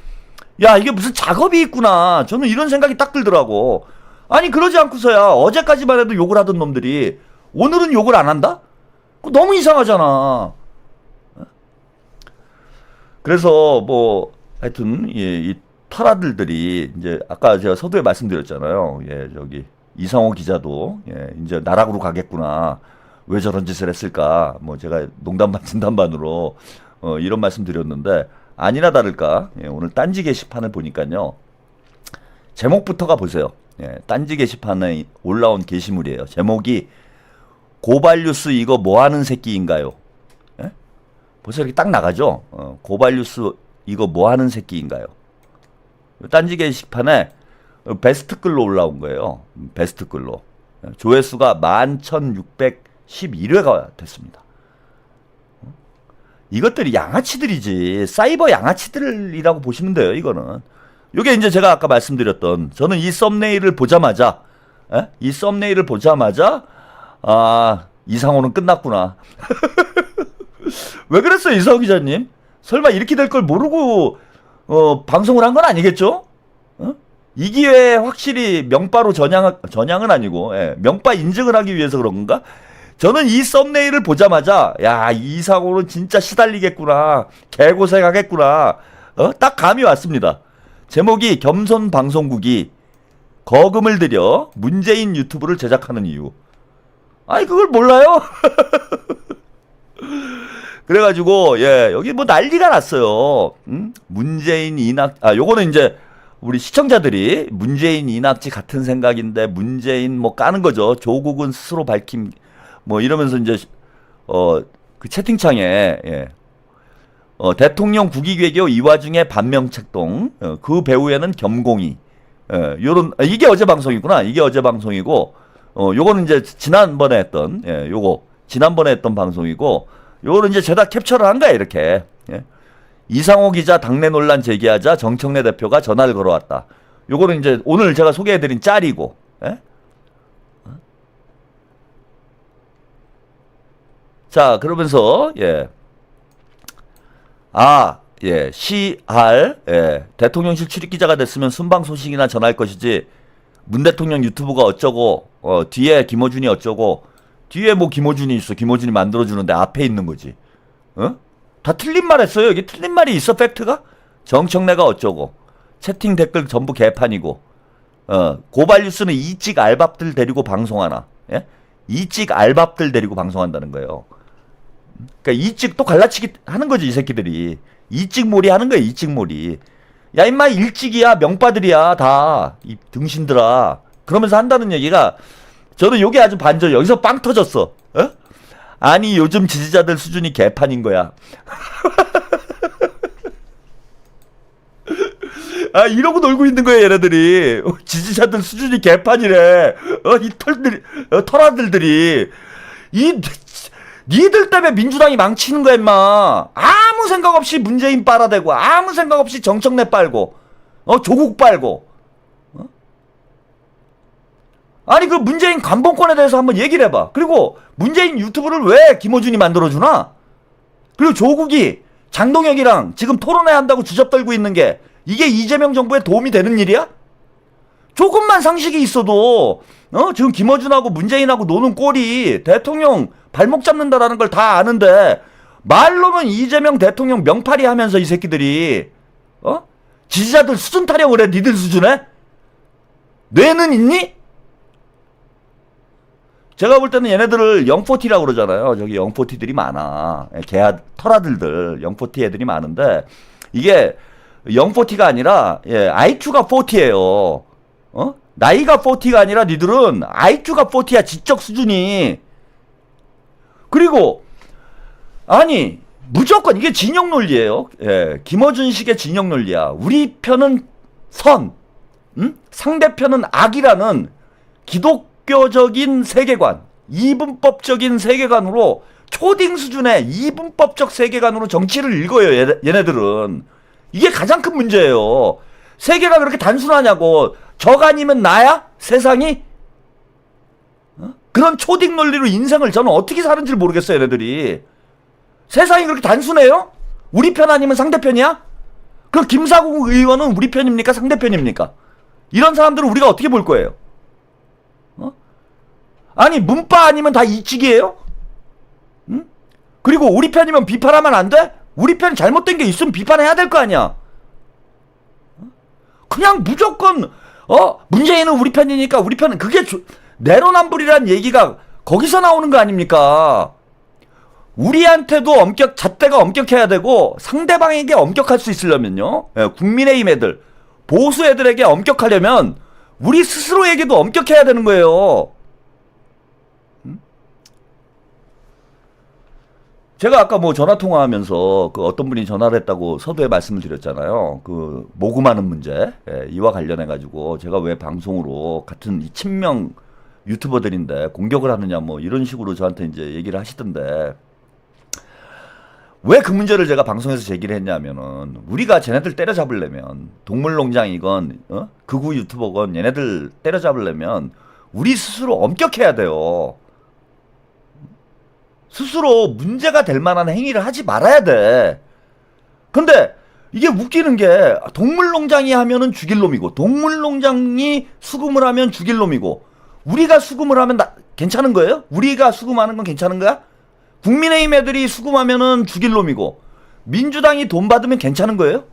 Speaker 1: 야, 이게 무슨 작업이 있구나. 저는 이런 생각이 딱 들더라고. 아니, 그러지 않고서야 어제까지만 해도 욕을 하던 놈들이 오늘은 욕을 안 한다? 그거 너무 이상하잖아. 그래서 뭐 하여튼 이 터라들들이 이제 아까 제가 서두에 말씀드렸잖아요. 예, 저기 이상호 기자도 이제 나락으로 가겠구나. 왜 저런 짓을 했을까? 뭐 제가 농담 반 진담 반으로 이런 말씀 드렸는데 아니나 다를까 오늘 딴지 게시판을 보니까요. 제목부터가 보세요. 딴지 게시판에 올라온 게시물이에요. 제목이 고발뉴스 이거 뭐하는 새끼인가요? 벌써 이렇게 딱 나가죠. 고발뉴스 이거 뭐하는 새끼인가요? 딴지 게시판에 베스트 글로 올라온 거예요. 베스트 글로. 조회수가 11,611회가 됐습니다. 이것들이 양아치들이지. 사이버 양아치들이라고 보시면 돼요. 이거는. 이게 이제 제가 아까 말씀드렸던 저는 이 썸네일을 보자마자 아, 이상호는 끝났구나. 왜 그랬어요, 이상호 기자님? 설마 이렇게 될 걸 모르고 방송을 한 건 아니겠죠? 이 기회에 확실히 명바로 전향은 아니고 명바 인증을 하기 위해서 그런 건가? 저는 이 썸네일을 보자마자 야, 이상호는 진짜 시달리겠구나. 개고생하겠구나. 딱 감이 왔습니다. 제목이 겸손 방송국이 거금을 들여 문재인 유튜브를 제작하는 이유. 아니, 그걸 몰라요? 그래가지고 여기 뭐 난리가 났어요. 문재인 요거는 이제 우리 시청자들이 문재인 이낙지 같은 생각인데 문재인 뭐 까는 거죠. 조국은 스스로 밝힘 뭐 이러면서 이제 그 채팅창에 대통령 국익외교 이 와중에 반명책동 그 배후에는 겸공이 요런 이게 어제 방송이구나. 이게 어제 방송이고 요거는 이제 지난번에 했던 지난번에 했던 방송이고 요거는 이제 죄다 캡처를 한 거야 이렇게. 이상호 기자 당내 논란 제기하자 정청래 대표가 전화를 걸어왔다. 요거는 이제 오늘 제가 소개해드린 짤이고. 자, 그러면서 대통령실 출입기자가 됐으면 순방 소식이나 전할 것이지 문 대통령 유튜브가 어쩌고 뒤에 김어준이 어쩌고 뒤에 뭐 김어준이 있어. 김어준이 만들어주는데 앞에 있는 거지. 다 틀린 말 했어요. 여기 틀린 말이 있어, 팩트가? 정청래가 어쩌고. 채팅 댓글 전부 개판이고. 고발뉴스는 이찍 알밥들 데리고 방송하나. 이찍 알밥들 데리고 방송한다는 거예요. 그러니까 이찍 또 갈라치기 하는 거지, 이 새끼들이. 이찍몰이 하는 거야, 이찍몰이. 야, 임마, 일찍이야, 명빠들이야, 다. 이 등신들아. 그러면서 한다는 얘기가 저는 요게 아주 반전. 여기서 빵 터졌어. 아니, 요즘 지지자들 수준이 개판인 거야. 아, 이러고 놀고 있는 거야, 얘네들이. 지지자들 수준이 개판이래. 이 털아들들이. 니들 때문에 민주당이 망치는 거야, 임마. 아무 생각 없이 문재인 빨아대고, 아무 생각 없이 정청래 빨고, 조국 빨고. 아니, 그 문재인 관봉권에 대해서 한번 얘기를 해봐. 그리고 문재인 유튜브를 왜 김어준이 만들어주나? 그리고 조국이 장동혁이랑 지금 토론회 한다고 주접 떨고 있는 게 이게 이재명 정부에 도움이 되는 일이야? 조금만 상식이 있어도 지금 김어준하고 문재인하고 노는 꼴이 대통령 발목 잡는다라는 걸 다 아는데 말로는 이재명 대통령 명팔이 하면서 이 새끼들이 지지자들 수준 타령을 해. 니들 수준에? 뇌는 있니? 제가 볼 때는 얘네들을 영포티라고 그러잖아요. 저기 영포티들이 많아. 털아들들 영포티 애들이 많은데 이게 영포티가 아니라 IQ가 40예요. 나이가 40가 아니라 니들은 IQ가 40야. 지적 수준이. 그리고 아니 무조건 이게 진영 논리예요. 김어준식의 진영 논리야. 우리 편은 선, 상대편은 악이라는 기독교적인 세계관, 이분법적인 세계관으로 초딩 수준의 이분법적 세계관으로 정치를 읽어요. 얘네들은. 이게 가장 큰 문제예요. 세계가 그렇게 단순하냐고. 적 아니면 나야? 세상이? 그런 초딩 논리로 인생을 저는 어떻게 사는지 모르겠어요, 얘네들이. 세상이 그렇게 단순해요? 우리 편 아니면 상대편이야? 그럼 김사국 의원은 우리 편입니까? 상대편입니까? 이런 사람들은 우리가 어떻게 볼 거예요? 아니, 문파 아니면 다 이치기예요? 응? 그리고 우리 편이면 비판하면 안 돼? 우리 편이 잘못된 게 있으면 비판해야 될 거 아니야? 그냥 무조건, 문재인은 우리 편이니까 우리 편은, 그게 내로남불이란 얘기가 거기서 나오는 거 아닙니까? 우리한테도 잣대가 엄격해야 되고 상대방에게 엄격할 수 있으려면요, 국민의힘 애들, 보수 애들에게 엄격하려면 우리 스스로에게도 엄격해야 되는 거예요. 제가 아까 뭐 전화통화하면서 그 어떤 분이 전화를 했다고 서두에 말씀을 드렸잖아요. 그 모금하는 문제, 이와 관련해가지고 제가 왜 방송으로 같은 이 친명 유튜버들인데 공격을 하느냐 뭐 이런 식으로 저한테 이제 얘기를 하시던데, 왜 그 문제를 제가 방송에서 제기를 했냐면은, 우리가 쟤네들 때려잡으려면, 동물농장이건 극우 유튜버건 얘네들 때려잡으려면 우리 스스로 엄격해야 돼요. 스스로 문제가 될 만한 행위를 하지 말아야 돼. 근데 이게 웃기는 게, 동물농장이 하면은 죽일 놈이고, 동물농장이 수금을 하면 죽일 놈이고, 우리가 수금을 하면 괜찮은 거예요? 우리가 수금하는 건 괜찮은 거야? 국민의힘 애들이 수금하면은 죽일 놈이고, 민주당이 돈 받으면 괜찮은 거예요?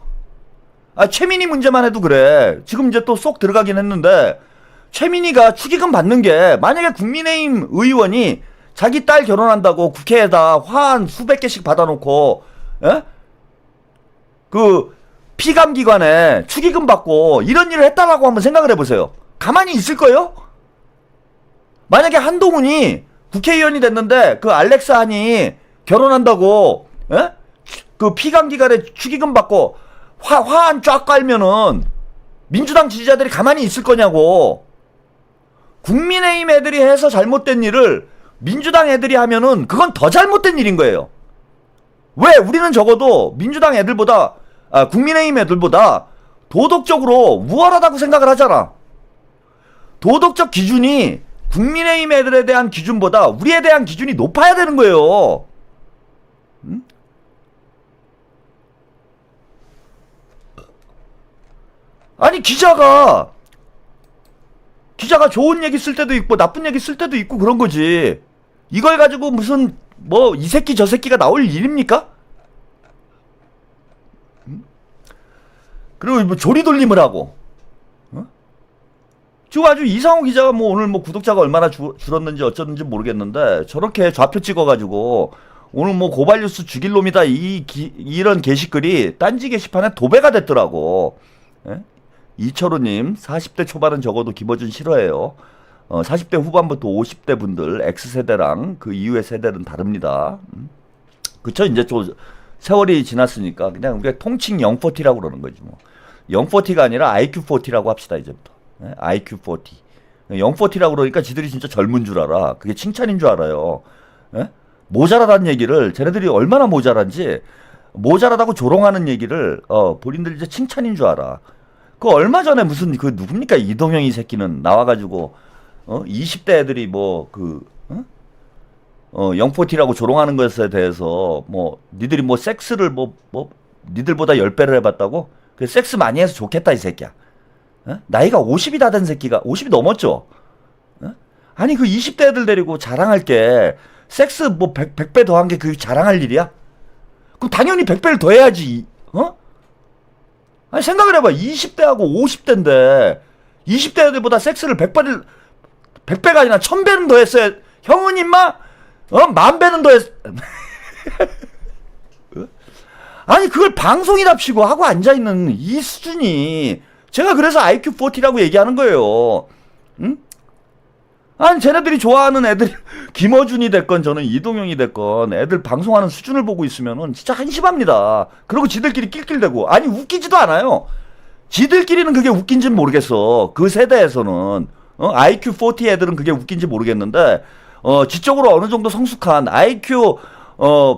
Speaker 1: 최민희 문제만 해도 그래. 지금 이제 또 쏙 들어가긴 했는데, 최민희가 축의금 받는 게, 만약에 국민의힘 의원이 자기 딸 결혼한다고 국회에다 화한 수백 개씩 받아놓고, 그 피감기관에 축의금 받고 이런 일을 했다라고 한번 생각을 해보세요. 가만히 있을 거예요? 만약에 한동훈이 국회의원이 됐는데 그 알렉사 한이 결혼한다고 그 피감기관에 축의금 받고 화한 쫙 깔면은 민주당 지지자들이 가만히 있을 거냐고. 국민의힘 애들이 해서 잘못된 일을 민주당 애들이 하면은 그건 더 잘못된 일인 거예요. 왜? 우리는 적어도 민주당 애들보다, 국민의힘 애들보다 도덕적으로 우월하다고 생각을 하잖아. 도덕적 기준이 국민의힘 애들에 대한 기준보다 우리에 대한 기준이 높아야 되는 거예요. 응? 아니, 기자가 좋은 얘기 쓸 때도 있고 나쁜 얘기 쓸 때도 있고 그런 거지. 이걸 가지고 무슨 뭐 이 새끼 저 새끼가 나올 일입니까? 그리고 뭐 조리돌림을 하고, 지금 아주 이상호 기자가 뭐 오늘 뭐 구독자가 얼마나 줄었는지 어쩌는지 모르겠는데, 저렇게 좌표 찍어가지고 오늘 뭐 고발뉴스 죽일 놈이다 이런 게시글이 딴지 게시판에 도배가 됐더라고. 이철우님, 40대 초반은 적어도 김어준 싫어해요. 40대 후반부터 50대 분들, X세대랑 그 이후의 세대는 다릅니다. 그쵸? 이제 좀 세월이 지났으니까 그냥 우리가 통칭 040라고 그러는 거지 뭐. 040가 아니라 IQ40라고 합시다, 이제부터. IQ40. 040라고 그러니까 지들이 진짜 젊은 줄 알아. 그게 칭찬인 줄 알아요. 모자라다는 얘기를, 쟤네들이 얼마나 모자란지, 모자라다고 조롱하는 얘기를 본인들 이제 칭찬인 줄 알아. 그 얼마 전에 무슨 그 누굽니까, 이동영이 새끼는 나와가지고 20대 애들이 뭐 그 040라고 조롱하는 것에 대해서 뭐 니들이 뭐 섹스를 뭐 니들보다 10배를 해봤다고? 그 섹스 많이 해서 좋겠다 이 새끼야. 나이가 50이 다 된 새끼가, 50이 넘었죠. 아니 그 20대 애들 데리고 자랑할 게 섹스 뭐 100배 더한 게 그게 자랑할 일이야? 그럼 당연히 100배를 더 해야지. 아니 생각을 해봐. 20대하고 50대인데 20대 애들보다 섹스를 100배가 아니라 1000배는 더 했어야. 형은 임마 10,000배는 더 했. 아니 그걸 방송이랍시고 하고 앉아있는 이 수준이, 제가 그래서 IQ40라고 얘기하는 거예요. 응? 아니 쟤네들이 좋아하는 애들 김어준이 됐건 저는 이동영이 됐건 애들 방송하는 수준을 보고 있으면은 진짜 한심합니다. 그리고 지들끼리 낄낄대고, 아니 웃기지도 않아요. 지들끼리는 그게 웃긴지는 모르겠어. 그 세대에서는 IQ40 애들은 그게 웃긴지 모르겠는데 지적으로 어느 정도 성숙한 IQ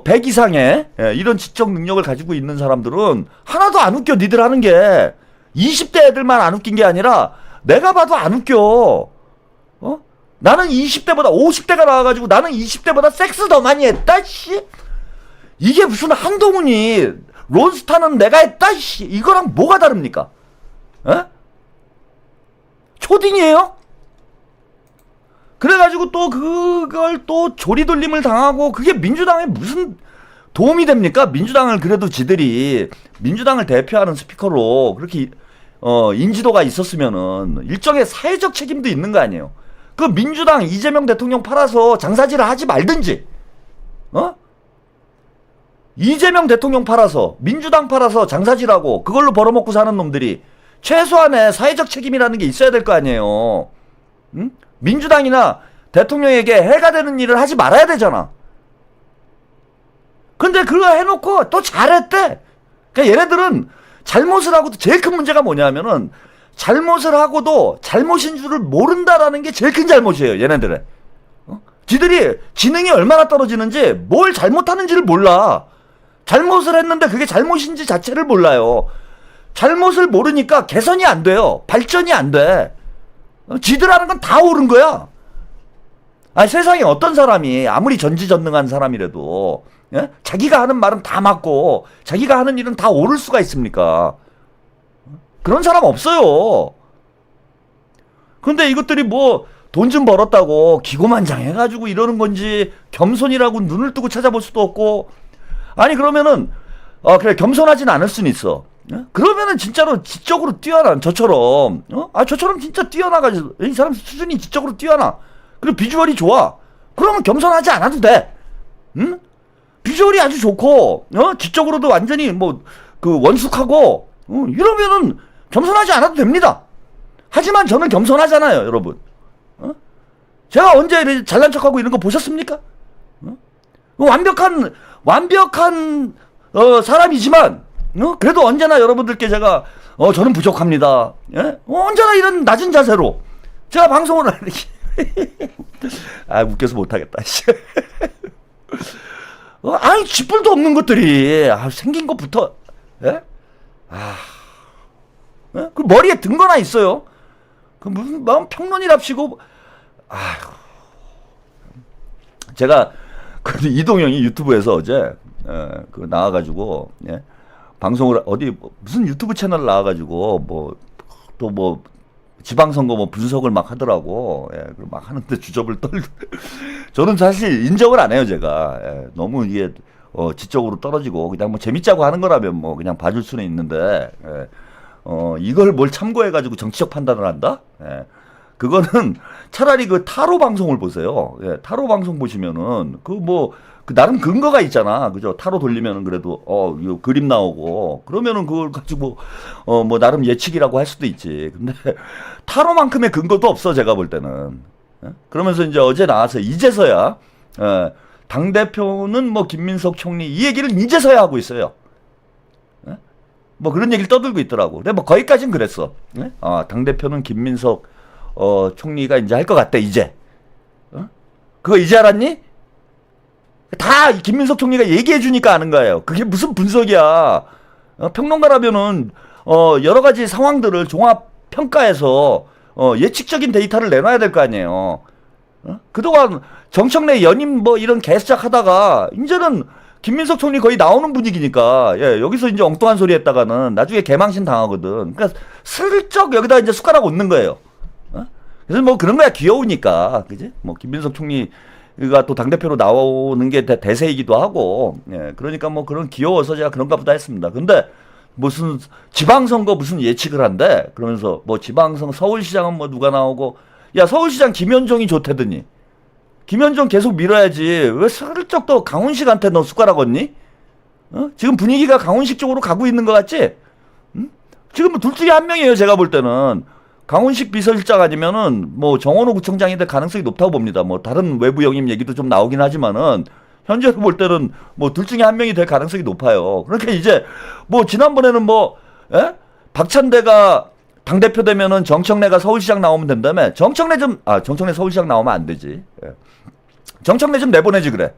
Speaker 1: 100 이상의 이런 지적 능력을 가지고 있는 사람들은 하나도 안 웃겨. 니들 하는 게 20대 애들만 안 웃긴 게 아니라 내가 봐도 안 웃겨. 나는 20대보다 50대가 나와가지고 나는 20대보다 섹스 더 많이 했다, 씨. 이게 무슨 한동훈이 론스타는 내가 했다, 씨. 이거랑 뭐가 다릅니까? 초딩이에요? 그래가지고 또 그걸 또 조리돌림을 당하고 그게 민주당에 무슨 도움이 됩니까? 민주당을 그래도 지들이 민주당을 대표하는 스피커로 그렇게 인지도가 있었으면은 일정의 사회적 책임도 있는 거 아니에요? 그 민주당 이재명 대통령 팔아서 장사질을 하지 말든지, 이재명 대통령 팔아서 민주당 팔아서 장사질하고 그걸로 벌어먹고 사는 놈들이 최소한의 사회적 책임이라는 게 있어야 될 거 아니에요. 응? 민주당이나 대통령에게 해가 되는 일을 하지 말아야 되잖아. 근데 그거 해놓고 또 잘했대. 그러니까 얘네들은 잘못을 하고도 제일 큰 문제가 뭐냐면은 잘못을 하고도 잘못인 줄을 모른다라는 게 제일 큰 잘못이에요. 얘네들의. 지들이 지능이 얼마나 떨어지는지 뭘 잘못하는지를 몰라. 잘못을 했는데 그게 잘못인지 자체를 몰라요. 잘못을 모르니까 개선이 안 돼요. 발전이 안 돼. 지들 하는 건 다 옳은 거야. 아니, 세상에 어떤 사람이 아무리 전지전능한 사람이라도 자기가 하는 말은 다 맞고 자기가 하는 일은 다 옳을 수가 있습니까? 그런 사람 없어요. 근데 이것들이 뭐 돈 좀 벌었다고 기고만장해가지고 이러는 건지 겸손이라고 눈을 뜨고 찾아볼 수도 없고, 아니 그러면은 그래 겸손하진 않을 수는 있어. 그러면은 진짜로 지적으로 뛰어난 저처럼 저처럼 진짜 뛰어나가지고 이 사람 수준이 지적으로 뛰어나. 그리고 비주얼이 좋아. 그러면 겸손하지 않아도 돼. 응? 비주얼이 아주 좋고 지적으로도 완전히 뭐 그 원숙하고 이러면은 겸손하지 않아도 됩니다. 하지만 저는 겸손하잖아요, 여러분. 제가 언제 이렇게 잘난 척하고 이런 거 보셨습니까? 완벽한 사람이지만 그래도 언제나 여러분들께 제가 저는 부족합니다. 예? 언제나 이런 낮은 자세로 제가 방송을 웃겨서 못하겠다. 아니 쥐뿔도 없는 것들이 생긴 것부터 그 머리에 든 거나 있어요. 그 무슨 평론이랍시고. 제가 그 이동영이 유튜브에서 어제 그 나와가지고 방송을 어디 무슨 유튜브 채널 나와가지고 또 지방선거 분석을 막 하더라고. 막 하는데 주접을 떨고 저는 사실 인정을 안 해요. 제가 너무 이게 지적으로 떨어지고 그냥 뭐 재밌자고 하는 거라면 뭐 그냥 봐줄 수는 있는데 이걸 뭘 참고해가지고 정치적 판단을 한다? 그거는 차라리 그 타로 방송을 보세요. 타로 방송 보시면은 그 나름 근거가 있잖아. 그죠? 타로 돌리면은 그래도 이거 그림 나오고 그러면은 그걸 가지고 뭐 나름 예측이라고 할 수도 있지. 근데 타로만큼의 근거도 없어, 제가 볼 때는. 그러면서 이제 어제 나와서 이제서야 당 대표는 뭐 김민석 총리 이 얘기를 이제서야 하고 있어요. 뭐 그런 얘기를 떠들고 있더라고. 근데 뭐 거기까지는 그랬어. 당 대표는 김민석 총리가 이제 할 것 같대, 이제. 그거 이제 알았니? 다 김민석 총리가 얘기해 주니까 아는 거예요. 그게 무슨 분석이야. 평론가라면은 여러 가지 상황들을 종합 평가해서 예측적인 데이터를 내놔야 될 거 아니에요. 그동안 정청래 연임 뭐 이런 개수작 하다가 이제는 김민석 총리 거의 나오는 분위기니까 여기서 이제 엉뚱한 소리 했다가는 나중에 개망신 당하거든. 그러니까 슬쩍 여기다 이제 숟가락 얹는 거예요. 그래서 뭐 그런 거야, 귀여우니까. 그지? 뭐 김민석 총리가 또 당대표로 나오는 게 대세이기도 하고. 그러니까 뭐 그런 귀여워서 제가 그런가 보다 했습니다. 근데 무슨 지방선거 무슨 예측을 한대? 그러면서 뭐 지방선거 서울시장은 뭐 누가 나오고, 야 서울시장 김현종이 좋대더니 김현종 계속 밀어야지 왜 슬쩍 또 강훈식한테 너 숟가락 얹니? 지금 분위기가 강훈식 쪽으로 가고 있는 것 같지? 지금 둘 중에 한 명이에요, 제가 볼 때는. 강훈식 비서실장 아니면은 뭐 정원호 구청장이 될 가능성이 높다고 봅니다. 뭐 다른 외부 영입 얘기도 좀 나오긴 하지만은 현재로 볼 때는 뭐 둘 중에 한 명이 될 가능성이 높아요. 그러니까 이제 뭐 지난번에는 박찬대가 당대표 되면은 정청래가 서울시장 나오면 된다며. 정청래 서울시장 나오면 안 되지. 정청래 좀 내보내지 그래.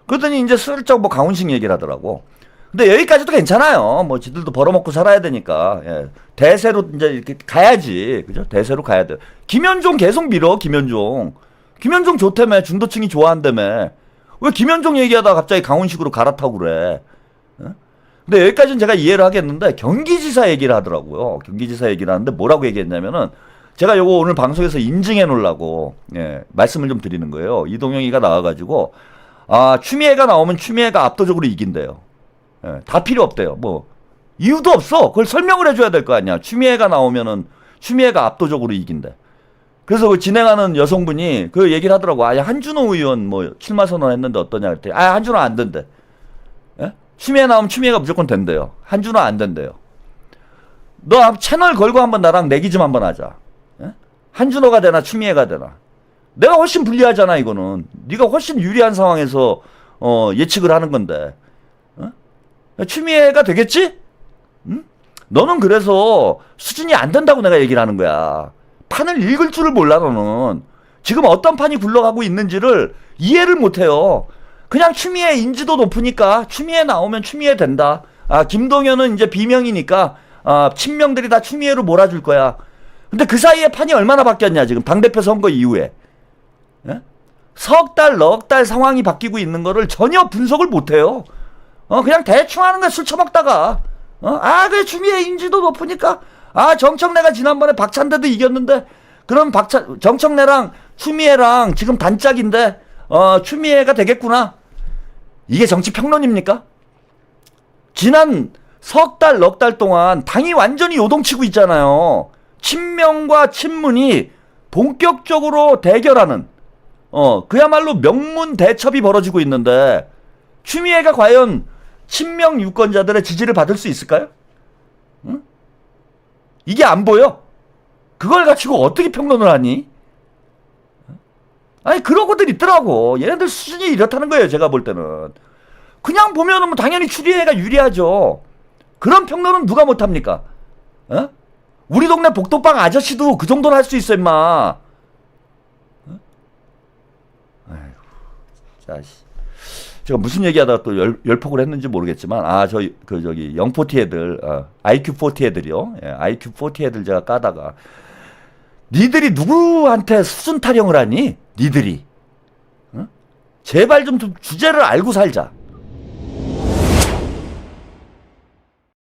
Speaker 1: 그러더니 이제 슬쩍 뭐 강훈식 얘기를 하더라고. 근데 여기까지도 괜찮아요. 뭐 지들도 벌어먹고 살아야 되니까. 예. 대세로 이제 이렇게 가야지. 그죠? 대세로 가야 돼. 김현종 계속 밀어. 김현종 좋다며. 중도층이 좋아한다며. 왜 김현종 얘기하다가 갑자기 강훈식으로 갈아타고 그래. 예? 근데 여기까지는 제가 이해를 하겠는데 경기지사 얘기를 하더라고요. 경기지사 얘기를 하는데 뭐라고 얘기했냐면은 제가 요거 오늘 방송에서 인증해 놓으려고 예, 말씀을 좀 드리는 거예요. 이동영이가 나와가지고 추미애가 나오면 추미애가 압도적으로 이긴대요. 예, 다 필요 없대요. 뭐 이유도 없어. 그걸 설명을 해줘야 될 거 아니야. 추미애가 나오면은 추미애가 압도적으로 이긴대. 그래서 그 진행하는 여성분이 그 얘기를 하더라고. 한준호 의원 뭐 출마 선언했는데 어떠냐 그랬더니 한준호 안 된대. 예? 추미애 나오면 추미애가 무조건 된대요. 한준호 안 된대요. 너 채널 걸고 한번 나랑 내기 좀 한번 하자. 예? 한준호가 되나 추미애가 되나. 내가 훨씬 불리하잖아 이거는. 네가 훨씬 유리한 상황에서 예측을 하는 건데. 추미애가 되겠지? 응? 너는 그래서 수준이 안 된다고 내가 얘기를 하는 거야. 판을 읽을 줄을 몰라 너는. 지금 어떤 판이 굴러가고 있는지를 이해를 못해요. 그냥 추미애 인지도 높으니까 추미애 나오면 추미애 된다. 김동연은 이제 비명이니까 친명들이 다 추미애로 몰아줄 거야. 근데 그 사이에 판이 얼마나 바뀌었냐 지금 당대표 선거 이후에. 예? 석 달, 넉 달 상황이 바뀌고 있는 거를 전혀 분석을 못해요. 그냥 대충 하는 거야. 술 처먹다가. 그래, 추미애 인지도 높으니까. 정청래가 지난번에 박찬대도 이겼는데, 그럼 정청래랑 추미애랑 지금 단짝인데, 추미애가 되겠구나. 이게 정치 평론입니까? 지난 석 달, 넉 달 동안 당이 완전히 요동치고 있잖아요. 친명과 친문이 본격적으로 대결하는, 그야말로 명문 대첩이 벌어지고 있는데, 추미애가 과연 친명 유권자들의 지지를 받을 수 있을까요? 응? 이게 안 보여? 그걸 가지고 어떻게 평론을 하니? 그러고들 있더라고. 얘네들 수준이 이렇다는 거예요, 제가 볼 때는. 그냥 보면은 뭐 당연히 추미애가 유리하죠. 그런 평론은 누가 못합니까? 우리 동네 복도방 아저씨도 그 정도는 할 수 있어, 임마. 아이고, 자식. 제가 무슨 얘기하다가 또 열폭을 했는지 모르겠지만, 저기, 영포티 애들, IQ40 애들이요. 예, IQ40 애들 제가 까다가. 니들이 누구한테 수준 타령을 하니? 니들이. 제발 좀 주제를 알고 살자.